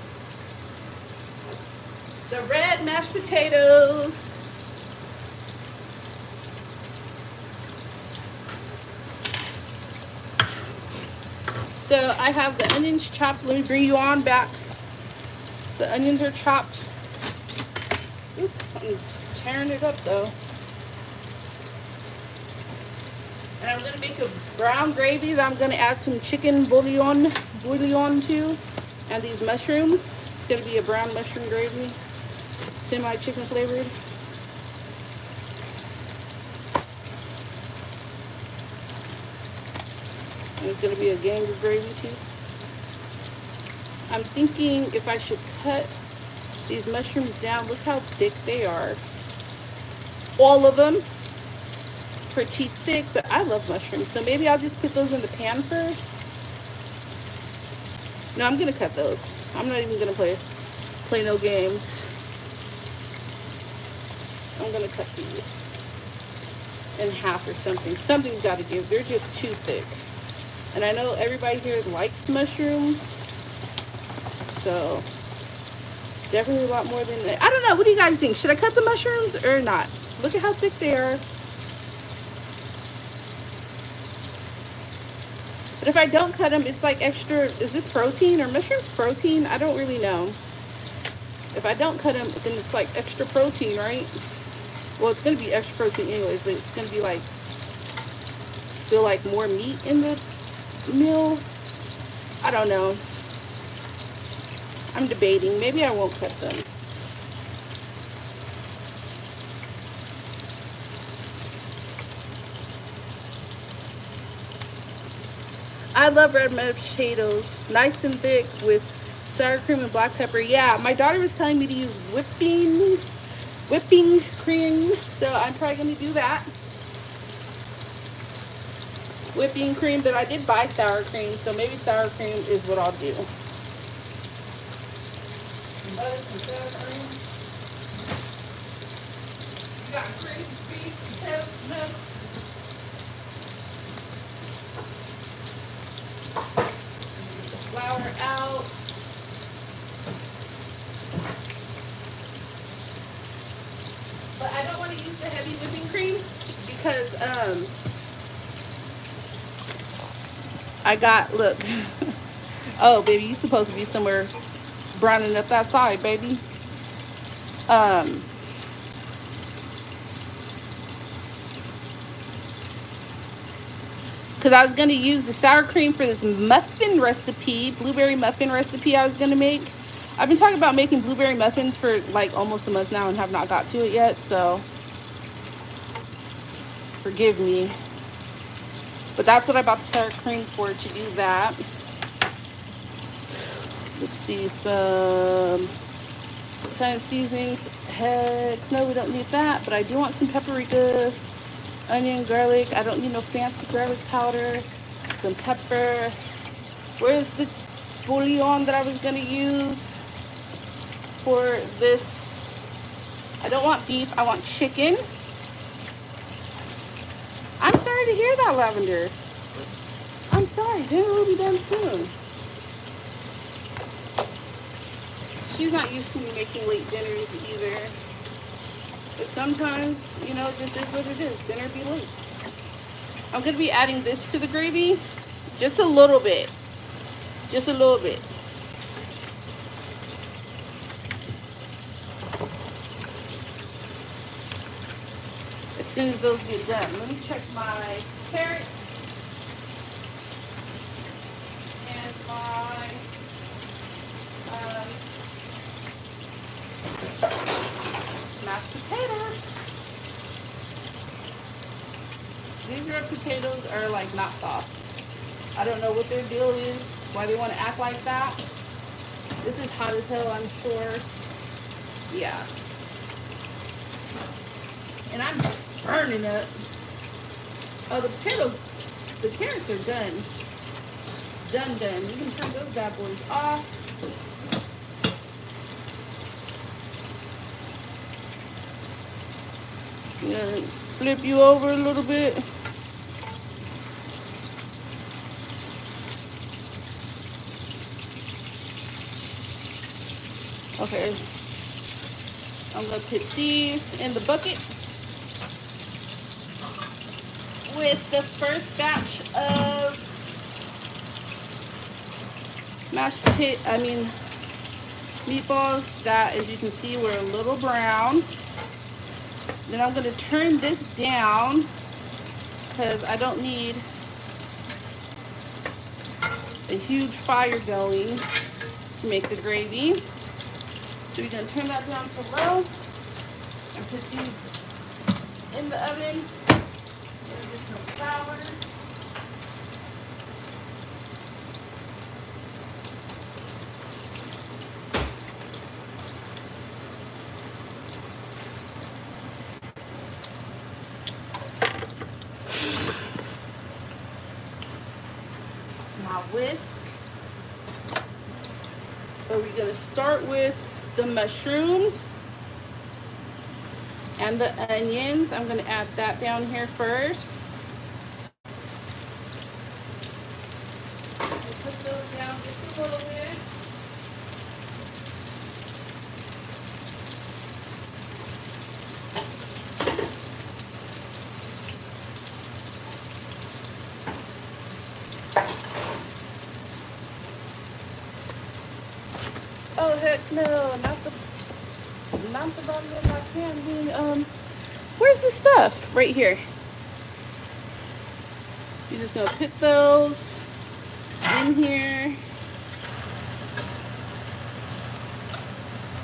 the red mashed potatoes. So I have the onions chopped. Let me bring you on back. The onions are chopped. Oops, I'm tearing it up though. And I'm gonna make a brown gravy that I'm gonna add some chicken bouillon to, and these mushrooms. It's gonna be a brown mushroom gravy, semi-chicken flavored. And it's gonna be a gang of gravy too. I'm thinking if I should cut these mushrooms down. Look how thick they are. All of them. Pretty thick, but I love mushrooms, so maybe I'll just put those in the pan first. No, I'm gonna cut those. I'm not even gonna play no games. I'm gonna cut these in half or something. Something's got to give. They're just too thick. And I know everybody here likes mushrooms, so definitely a lot more than that. I don't know. What do you guys think? Should I cut the mushrooms or not? Look at how thick they are. But if I don't cut them, it's like extra. Is this protein or mushrooms protein? I don't really know. If I don't cut them, then it's like extra protein, right? Well, it's going to be extra protein anyways, but it's going to be like, feel like more meat in the meal. I don't know. I'm debating. Maybe I won't cut them. I love red mashed potatoes, nice and thick with Sour cream and black pepper. Yeah, my daughter was telling me to use whipping cream, so I'm probably gonna do that. Whipping cream, but I did buy sour cream, so maybe sour cream is what I'll do. Butter some sour cream. You got cream, beef, toast, milk. Get the flour out. But I don't want to use the heavy whipping cream because I got, look. Oh, baby, you supposed to be somewhere browning up that side, baby. Because I was going to use the sour cream for this muffin recipe, blueberry muffin recipe I was going to make. I've been talking about making blueberry muffins for like almost a month now and have not got to it yet, so forgive me. But that's what I bought the sour cream for, to do that. Let's see, some Italian seasonings. Heck, no, we don't need that, but I do want some paprika, onion, garlic. I don't need no fancy garlic powder. Some pepper. Where's the bouillon that I was gonna use for this? I don't want beef, I want chicken. I'm sorry to hear that, Lavender. I'm sorry, dinner will be done soon. She's not used to me making late dinners either. But sometimes, you know, this is what it is. Dinner be late. I'm going to be adding this to the gravy. Just a little bit. Just a little bit. As soon as those get done. Let me check my carrots. And my mashed potatoes. These red potatoes are like not soft. I don't know what their deal is, why they want to act like that. This is hot as hell, I'm sure. Yeah. And I'm burning up. Oh, the potatoes, the carrots are done. Done. You can turn those bad boys off. I'm gonna flip you over a little bit. Okay. I'm gonna put these in the bucket with the first batch of meatballs that, as you can see, were a little brown. Then I'm gonna turn this down because I don't need a huge fire going to make the gravy. So we're gonna turn that down to low and put these in the oven. Get some flour. My whisk. So we're gonna start with the mushrooms and the onions. I'm gonna add that down here first. Put those down just a little bit. Oh heck no, not the bottom of my pan. Where's the stuff? Right here. You're just gonna put those in here.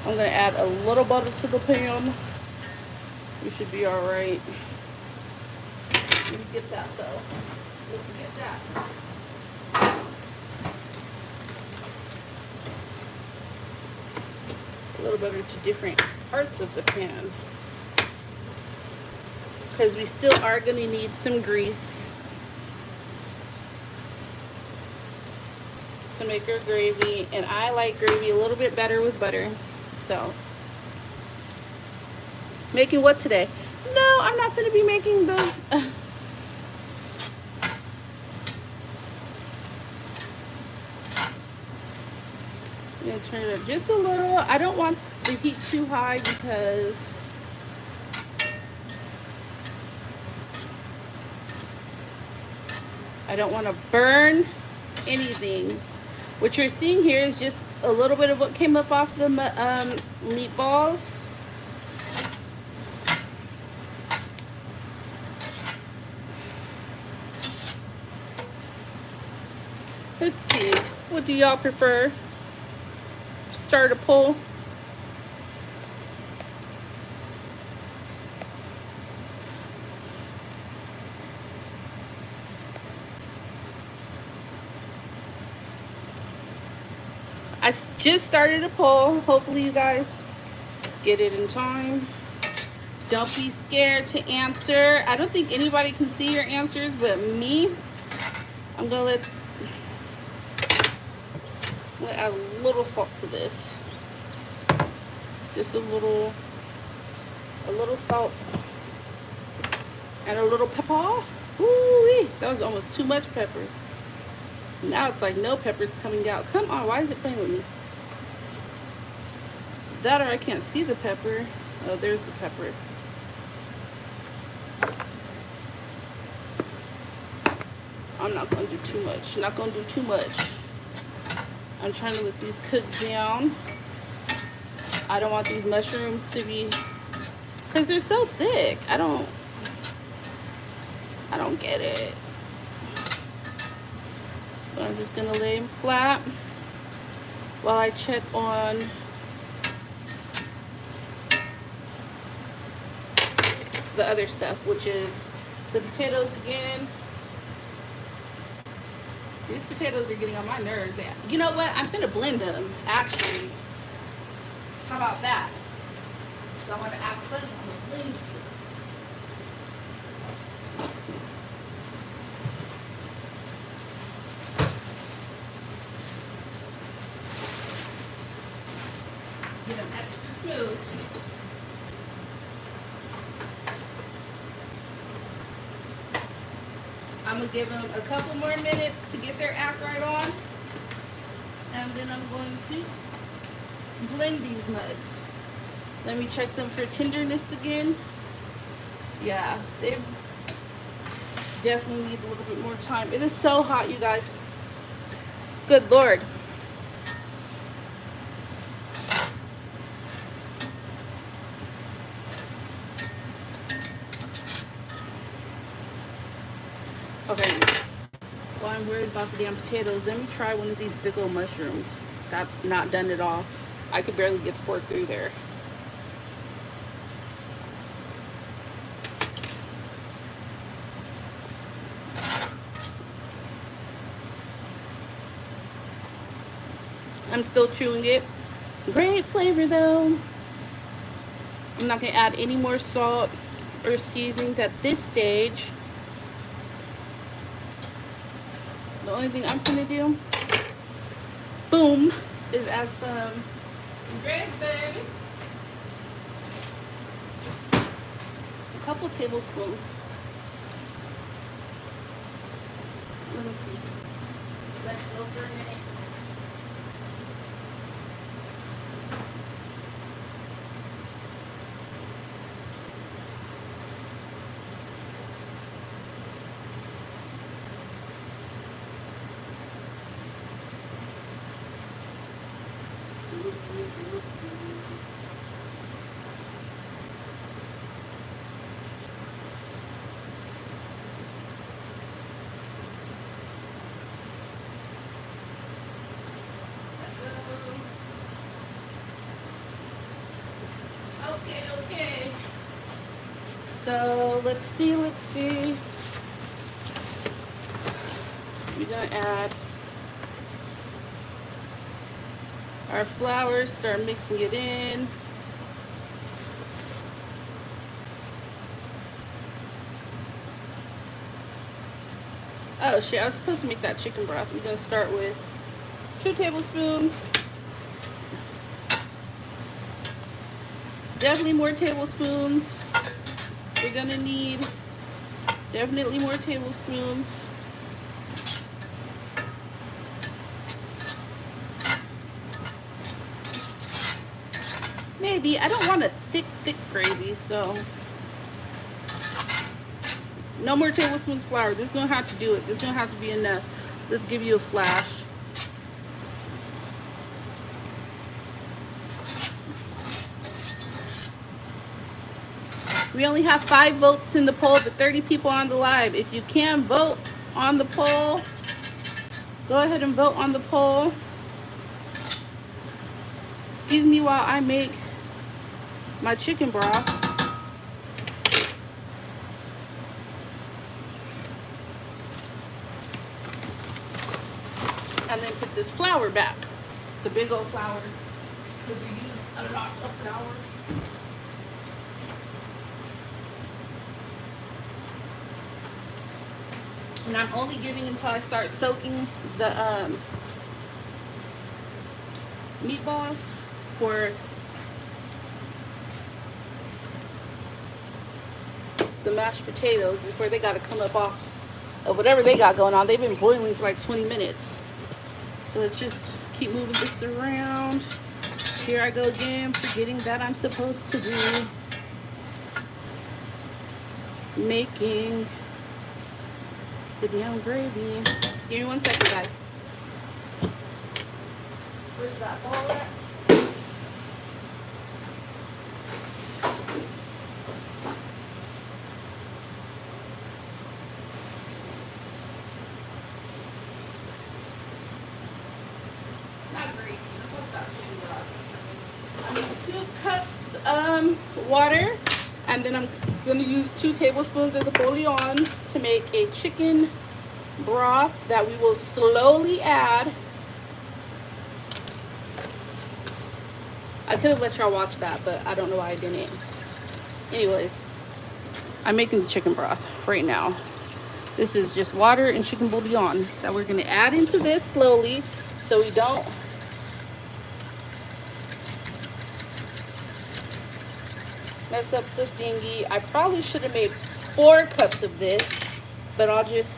I'm gonna add a little butter to the pan. We should be all right. Let me get that though. Let me get that. little butter to different parts of the pan, because we still are going to need some grease to make our gravy, and I like gravy a little bit better with butter. So, making what today? No, I'm not going to be making those. I'm going to turn it up just a little. I don't want the heat too high because I don't want to burn anything. What you're seeing here is just a little bit of what came up off the meatballs. Let's see, what do y'all prefer? Start a poll. I just started a poll. Hopefully you guys get it in time. Don't be scared to answer. I don't think anybody can see your answers but me. I'm gonna add a little salt to this. Just a little salt and a little pepper. Ooh, that was almost too much pepper. Now it's like no pepper's coming out. Come on, why is it playing with me? That or I can't see the pepper. Oh, there's the pepper. I'm not gonna do too much. Not gonna do too much. I'm trying to let these cook down. I don't want these mushrooms to be, because they're so thick. I don't get it. But I'm just gonna lay them flat while I check on the other stuff, which is the potatoes again. These potatoes are getting on my nerves. You know what? I'm gonna blend them, actually. How about that? So I want to add fun. I'm gonna blend you. Get them extra smooth. I'm gonna give them a couple more minutes to get their act right on, and then I'm going to blend these mugs. Let me check them for tenderness again. Yeah, they definitely need a little bit more time. It is so hot, you guys. Good Lord. Okay, while I'm worried about the damn potatoes, let me try one of these big old mushrooms. That's not done at all. I could barely get the fork through there. I'm still chewing it. Great flavor though. I'm not gonna add any more salt or seasonings at this stage. The only thing I'm gonna do, boom, is add some gravy, baby. A couple tablespoons. Let me see. Let's go for a minute. Okay. So let's see. We're gonna add our flour, start mixing it in. Oh shit, I was supposed to make that chicken broth. I'm gonna start with 2 tablespoons. Definitely more tablespoons. We're gonna need definitely more tablespoons. Maybe. I don't want a thick gravy, so no more tablespoons flour. This is gonna have to do it. This is gonna have to be enough. Let's give you a flash. We only have 5 votes in the poll, but 30 people on the live. If you can vote on the poll, go ahead and vote on the poll. Excuse me while I make my chicken broth. And then put this flour back. It's a big old flour because we use a lot of flour. And I'm only giving until I start soaking the meatballs for the mashed potatoes before they got to come up off of whatever they got going on. They've been boiling for like 20 minutes. So let's just keep moving this around. Here I go again, forgetting that I'm supposed to be making the damn gravy. Give me 1 second, guys. Where's that bowl at? Not gravy. What's that shit? I need 2 cups water, and then I'm going to use 2 tablespoons of the bouillon to make a chicken broth that we will slowly add. I could have let y'all watch that, but I don't know why I didn't. Anyways, I'm making the chicken broth right now. This is just water and chicken bouillon that we're going to add into this slowly so we don't mess up the thingy. I probably should have made 4 cups of this, but I'll just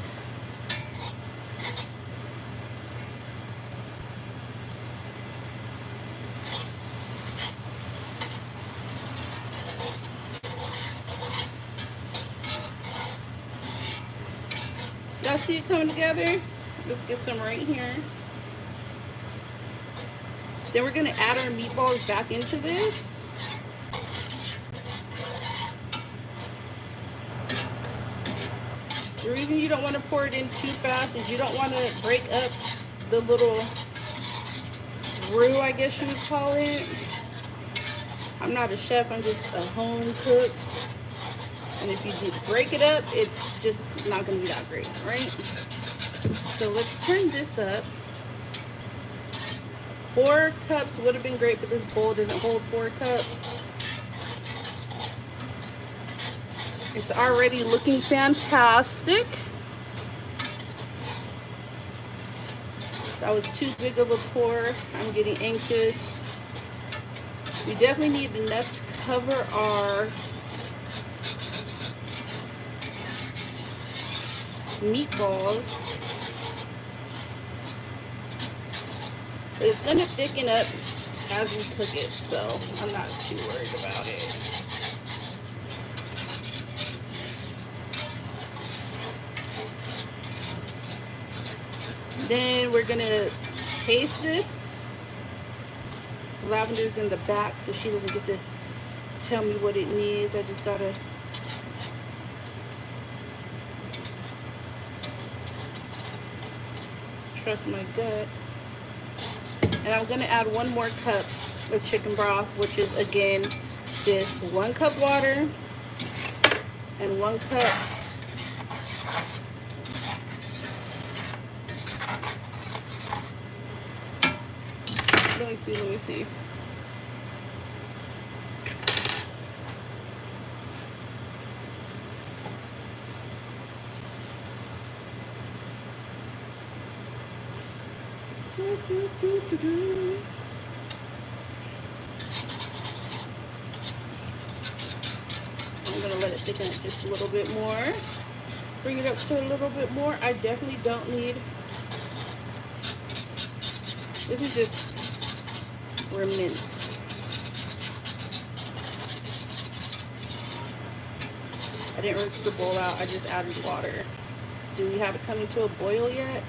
y'all see it coming together? Let's get some right here. Then we're gonna add our meatballs back into this. The reason you don't want to pour it in too fast is you don't want to break up the little roux, I guess you would call it. I'm not a chef, I'm just a home cook. And if you just break it up, it's just not going to be that great, right? So let's turn this up. 4 cups would have been great, but this bowl doesn't hold 4 cups. It's already looking fantastic. That was too big of a pour. I'm getting anxious. We definitely need enough to cover our meatballs. But it's going to thicken up as we cook it, so I'm not too worried about it. Then we're gonna taste this. Lavender's in the back, so she doesn't get to tell me what it needs. I just gotta trust my gut. And I'm gonna add 1 more cup of chicken broth, which is again just 1 cup water and 1 cup Let me see. Let me see. I'm gonna let it thicken up just a little bit more. Bring it up to a little bit more. I definitely don't need. This is just remnants. I didn't rinse the bowl out. I just added water. Do we have it coming to a boil yet?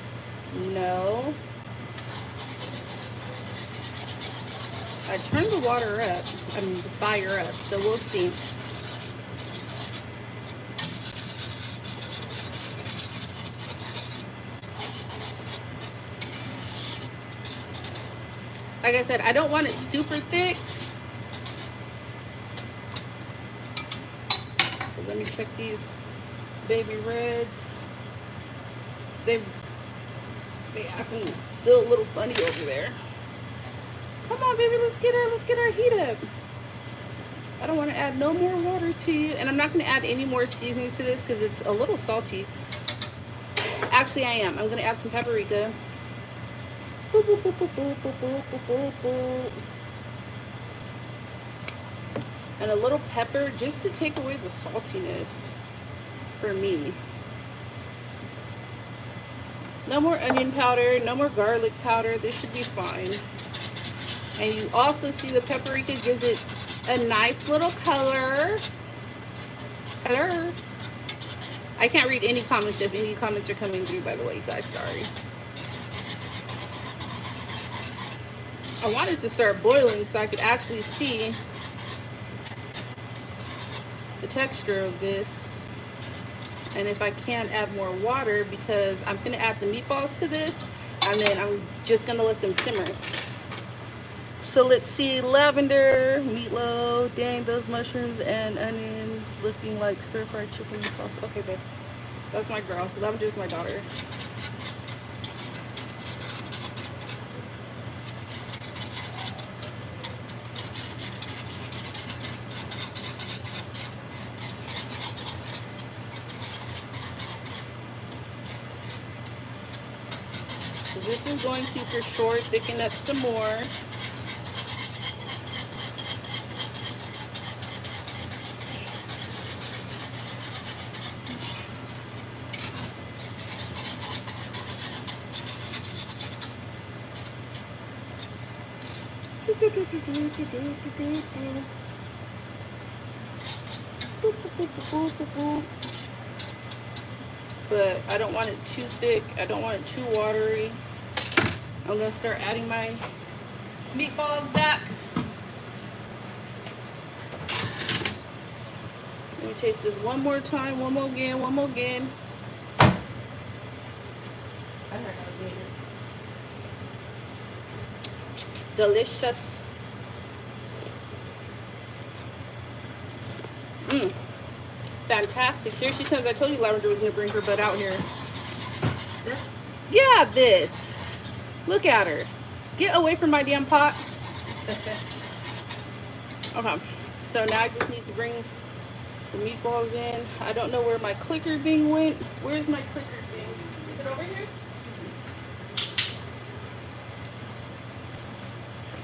No. I turned the water up. I mean the fire up. So we'll see. Like I said, I don't want it super thick. So let me check these baby reds. They acting still a little funny over there. Come on, baby, let's get our heat up. I don't want to add no more water to you, and I'm not going to add any more seasonings to this because it's a little salty. Actually, I am. I'm going to add some paprika. Boop, boop, boop, boop, boop, boop, boop, boop, boop. And a little pepper just to take away the saltiness for me. No more onion powder, no more garlic powder. This should be fine. And you also see the paprika gives it a nice little color. Color. I can't read any comments if any comments are coming through, by the way, you guys. Sorry. I wanted to start boiling so I could actually see the texture of this. And if I can add more water, because I'm going to add the meatballs to this, and then I'm just going to let them simmer. So let's see, lavender, meatloaf, dang, those mushrooms and onions looking like stir-fried chicken sauce. Okay, babe, that's my girl. Lavender's my daughter. So this is going to, for sure, thicken up some more. But I don't want it too thick. I don't want it too watery. I'm gonna start adding my meatballs back. Let me taste this one more time, one more again, one more again. I heard that was weird. Delicious. Fantastic. Here she comes. I told you Lavender was gonna bring her butt out here. This? Yeah, this. Look at her. Get away from my damn pot. Okay. So now I just need to bring the meatballs in. I don't know where my clicker thing went. Where's my clicker thing? Is it over here?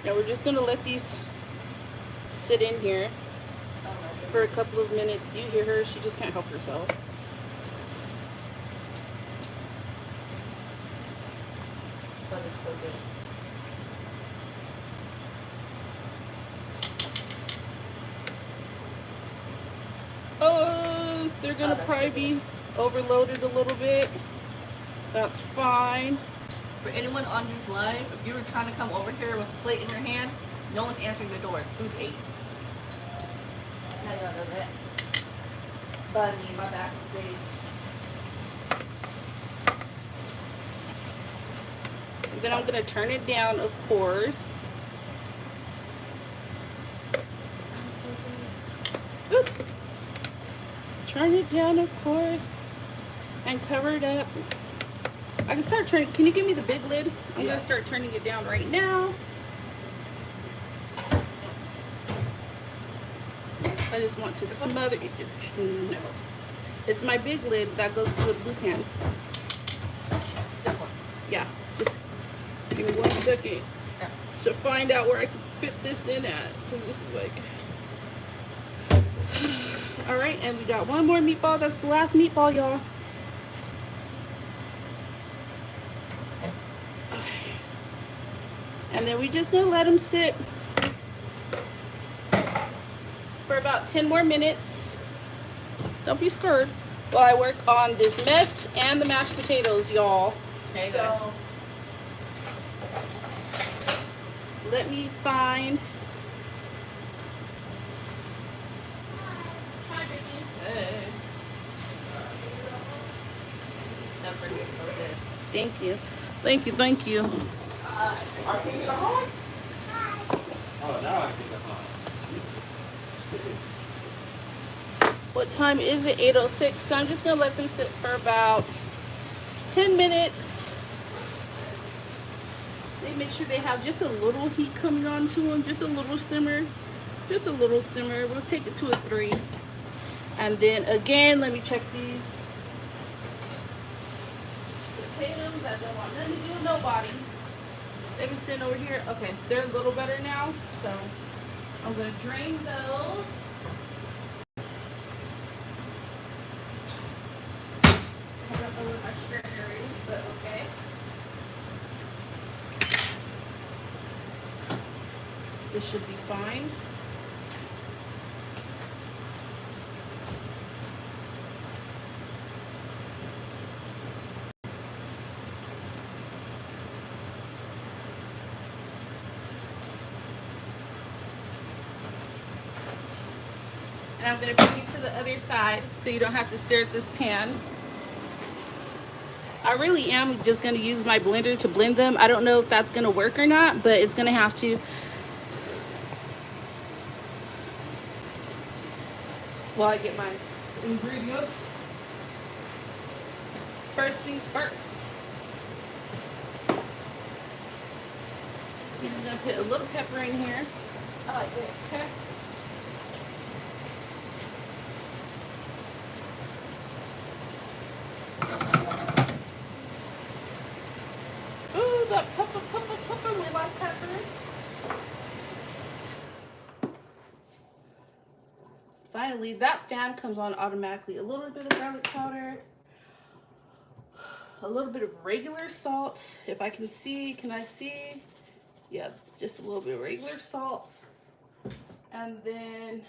Now we're just gonna let these sit in here for a couple of minutes. You hear her, she just can't help herself. That is so good. Oh, they're gonna probably be overloaded a little bit. That's fine. For anyone on this live, if you were trying to come over here with a plate in your hand, no one's answering the door. The food's 8. No. Bunny, my back is big. Then I'm gonna turn it down, of course. Oops. Turn it down, of course, and cover it up. I can start turning. Can you give me the big lid? I'm gonna start turning it down right now. I just want to smother it. No. It's my big lid that goes to the blue pan. This one. Yeah, just give me 1 second Yeah. to find out where I can fit this in at, because this is like... All right, and we got one more meatball. That's the last meatball, y'all. And then we just gonna let them sit for about 10 more minutes. Don't be scared while I work on this mess and the mashed potatoes, y'all. Hey, so guys. let me find... Hey. That burger is so good. Thank you. Thank you, thank you. Oh, now I get the hot. What time is it? 8:06. So I'm just gonna let them sit for about 10 minutes. They make sure they have just a little heat coming on to them, just a little simmer. Just a little simmer. We'll take it to a 3. And then again, let me check these potatoes. I don't want nothing to do with nobody. They be sitting over here. Okay, they're a little better now. So I'm gonna drain those. I don't know where my strainer is, but okay. This should be fine. And I'm gonna bring it to the other side so you don't have to stare at this pan. I really am just gonna use my blender to blend them. I don't know if that's gonna work or not, but it's gonna have to. While I get my ingredients. First things first. I'm just gonna put a little pepper in here. I like it. Okay. Ooh, that pepper, we like pepper. Finally, that fan comes on automatically. A little bit of garlic powder. A little bit of regular salt. If I can see, can I see? Yeah, just a little bit of regular salt. And then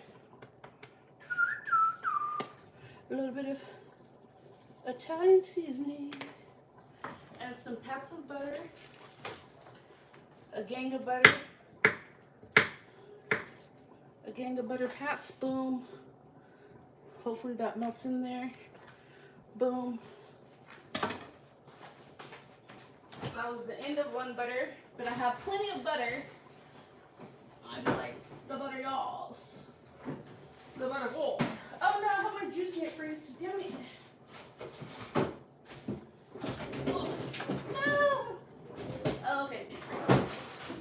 a little bit of Italian seasoning. And some pats of butter. A gang of butter. A gang of butter pats, boom. Hopefully that melts in there. Boom. That was the end of one butter, but I have plenty of butter. I like the butter, y'all. The butter gold. Oh no, I have my juice can't freeze. Damn it. Oh, no. Oh, okay.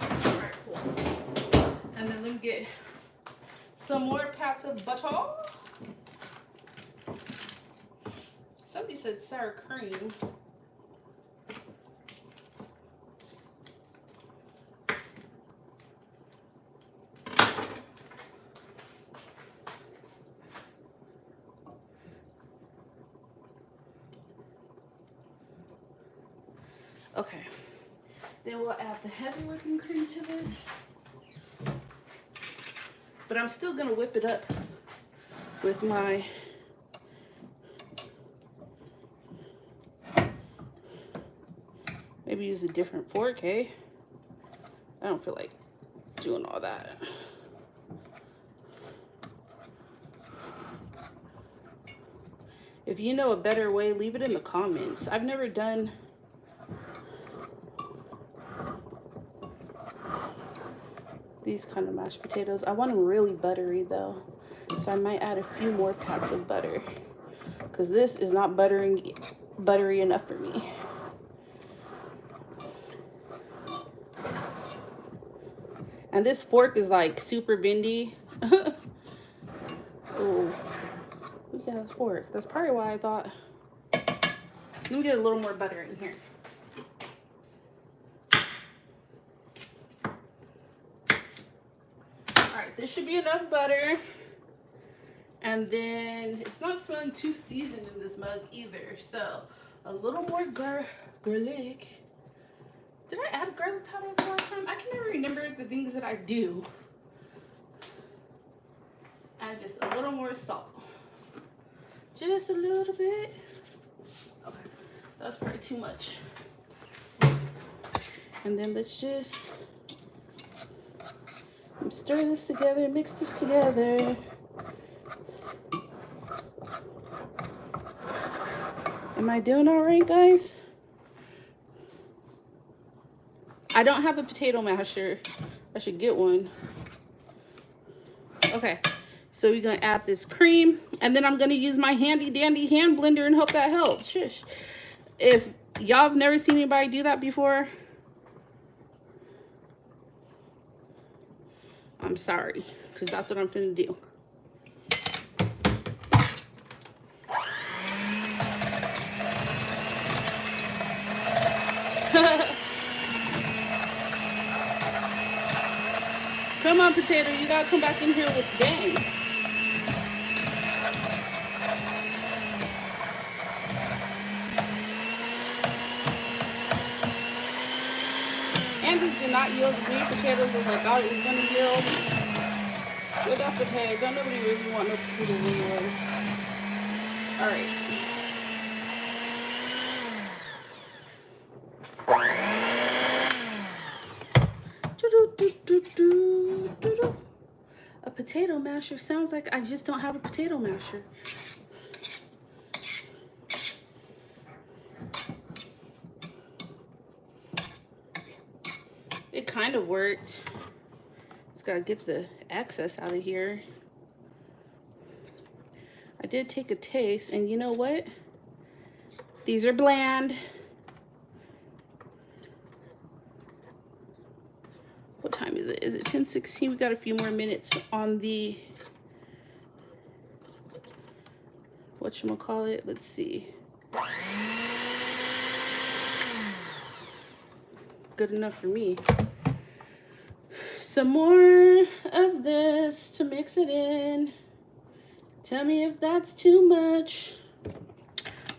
Alright, cool. And then let me get some more pats of butter. Somebody said sour cream. Okay. Then we'll add the heavy whipping cream to this. But I'm still gonna whip it up with my maybe use a different fork, eh? I don't feel like doing all that. If you know a better way, leave it in the comments. I've never done these kind of mashed potatoes. I want them really buttery though, so I might add a few more pats of butter because this is not buttery enough for me. And this fork is like super bendy. Oh, we got a fork. That's probably why I thought. Let me get a little more butter in here. All right, this should be enough butter. And then it's not smelling too seasoned in this mug either. So a little more garlic. Did I add garlic powder the last time? I can never remember the things that I do. And just a little more salt. Just a little bit. Okay, that was probably too much. And then let's just stir this together, mix this together. Am I doing all right, guys? I don't have a potato masher. I should get one. Okay, so we're gonna add this cream, and then I'm gonna use my handy dandy hand blender and hope that helps. Shush. If y'all have never seen anybody do that before, I'm sorry, because that's what I'm finna do. Come on, potato, you gotta come back in here with bang. And this did not yield as many potatoes as I thought it was gonna yield. But that's okay, don't nobody really want no potatoes anyways. Alright. A potato masher sounds like I just don't have a potato masher. It kind of worked. Just gotta get the excess out of here. I did take a taste, and you know what? These are bland. What time is it? Is it 10:16? We got a few more minutes on the whatchamacallit. Let's see. Good enough for me. Some more of this to mix it in. Tell me if that's too much.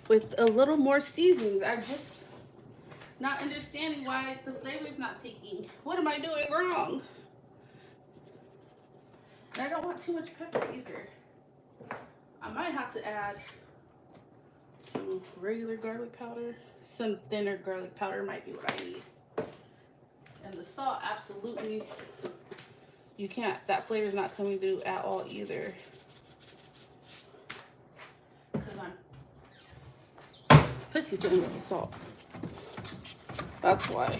With a little more seasonings. I just not understanding why the flavor's not taking. What am I doing wrong? And I don't want too much pepper either. I might have to add some regular garlic powder. Some thinner garlic powder might be what I need. And the salt, absolutely, you can't, that flavor's not coming through at all either. Because I'm pussyfooting with the salt. That's why.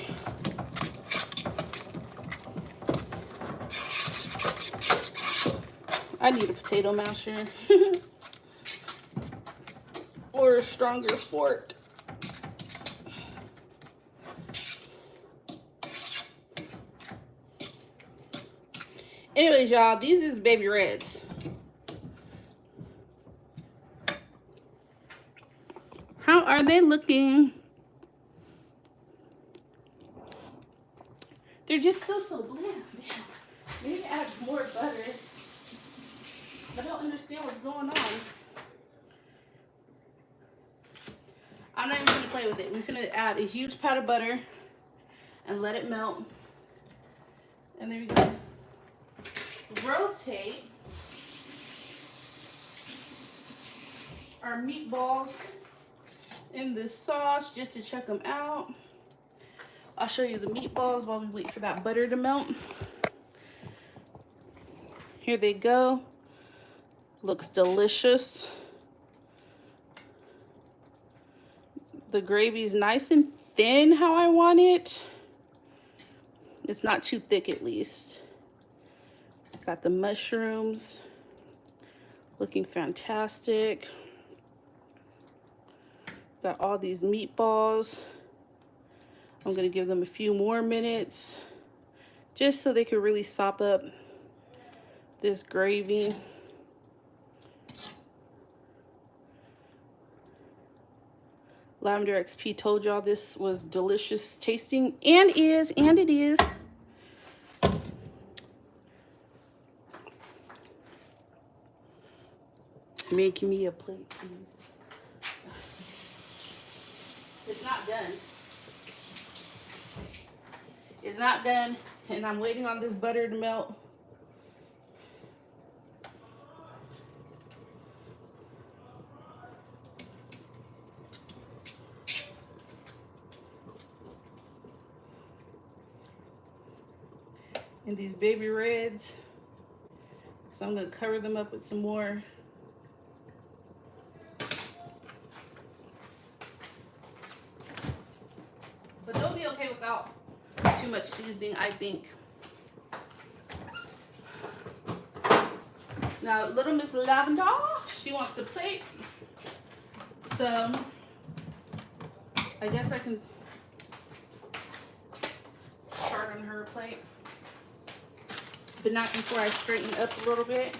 I need a potato masher. Or a stronger fork. Anyways, y'all, these is baby reds. How are they looking? They're just still so bland. Damn. Maybe add more butter. I don't understand what's going on. I'm not even gonna play with it. We're gonna add a huge pat of butter and let it melt. And there you go. Rotate our meatballs in this sauce just to check them out. I'll show you the meatballs while we wait for that butter to melt. Here they go. Looks delicious. The gravy's nice and thin how I want it. It's not too thick at least. Got the mushrooms. Looking fantastic. Got all these meatballs. I'm gonna give them a few more minutes just so they can really sop up this gravy. Lavender XP told y'all this was delicious tasting, and it is. Make me a plate, please. It's not done. It's not done, and I'm waiting on this butter to melt. And these baby reds, so I'm gonna cover them up with some more. But they'll be okay without too much seasoning, I think. Now, little Miss Lavender, she wants the plate. So, I guess I can start on her plate. But not before I straighten up a little bit.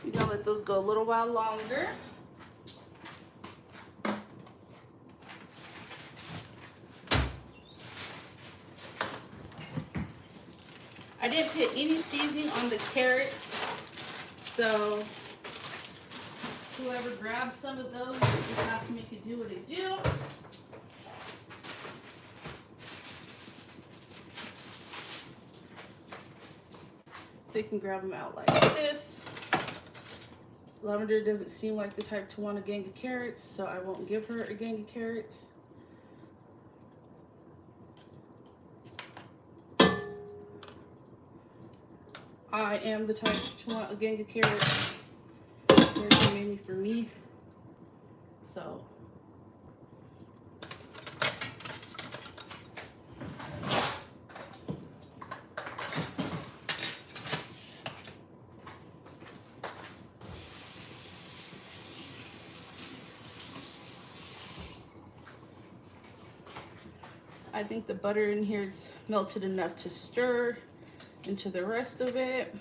We're gonna let those go a little while longer. I didn't put any seasoning on the carrots, so whoever grabs some of those just has to make it do what it do. They can grab them out like this. Lavender doesn't seem like the type to want a gang of carrots, so I won't give her a gang of carrots. I am the type to want a gang of carrots. They're mainly for me. So. I think the butter in here is melted enough to stir into the rest of it.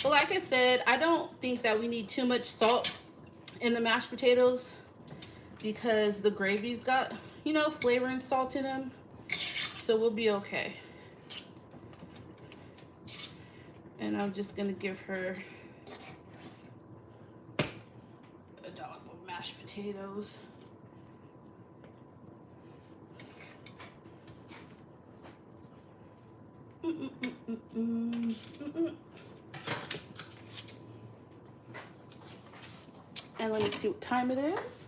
But like I said, I don't think that we need too much salt in the mashed potatoes because the gravy's got, you know, flavor and salt in them. So we'll be okay. And I'm just gonna give her a dollop of mashed potatoes. And let me see what time it is.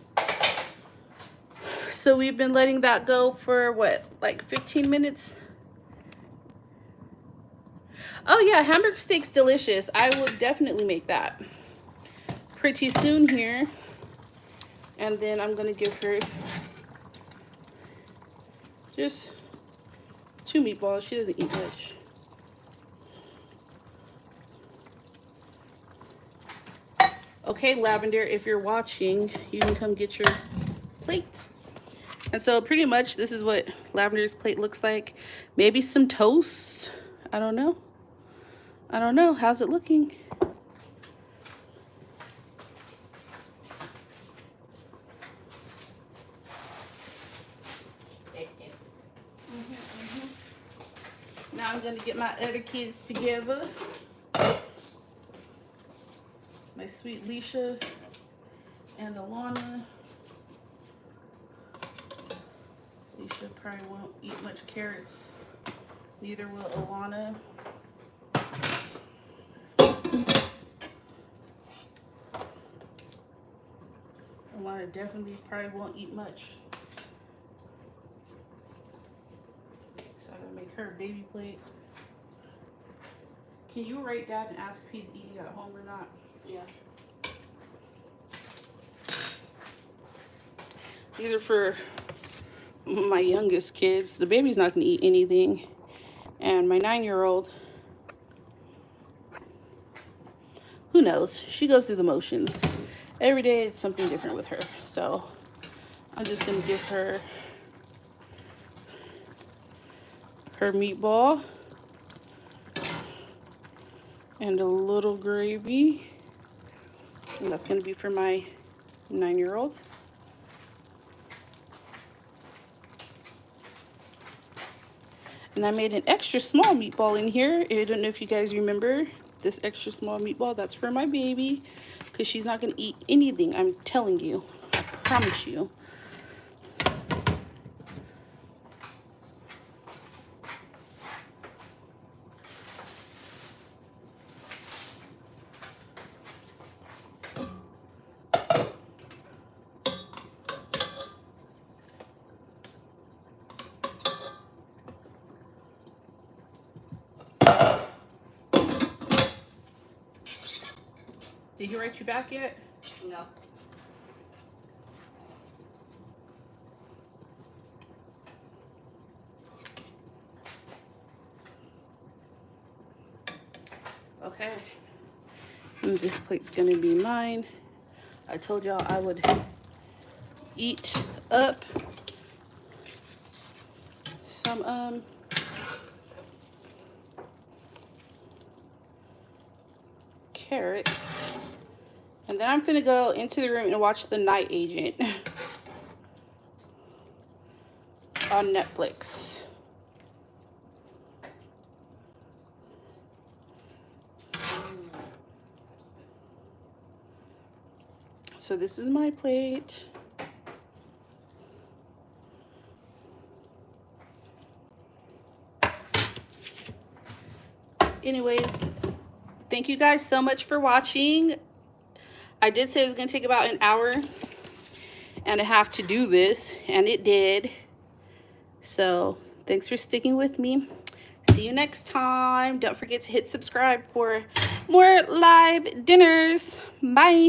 So we've been letting that go for what, like 15 minutes? Oh yeah, hamburger steak's delicious. I would definitely make that pretty soon here. And then I'm gonna give her just 2 meatballs. She doesn't eat much. Okay, Lavender, if you're watching, you can come get your plate. And so pretty much this is what Lavender's plate looks like. Maybe some toast. I don't know. I don't know. How's it looking? Now I'm going to get my other kids together. My sweet Leisha and Alana. Leisha probably won't eat much carrots. Neither will Alana. Alana definitely probably won't eat much. So I'm gonna make her a baby plate. Can you write Dad and ask if he's eating at home or not? Yeah. These are for my youngest kids. The baby's not gonna eat anything. And my 9-year-old, who knows? She goes through the motions. Every day it's something different with her. So I'm just gonna give her her meatball and a little gravy. And that's gonna be for my 9-year-old. And I made an extra small meatball in here. I don't know if you guys remember this extra small meatball. That's for my baby, because she's not gonna eat anything, I'm telling you. I promise you. Did he write you back yet? No. Okay. And this plate's gonna be mine. I told y'all I would eat up some carrots. And then I'm gonna go into the room and watch The Night Agent on Netflix. So this is my plate. Anyways, thank you guys so much for watching. I did say it was gonna take about an hour and a half to do this, and it did. So thanks for sticking with me. See you next time. Don't forget to hit subscribe for more live dinners. Bye.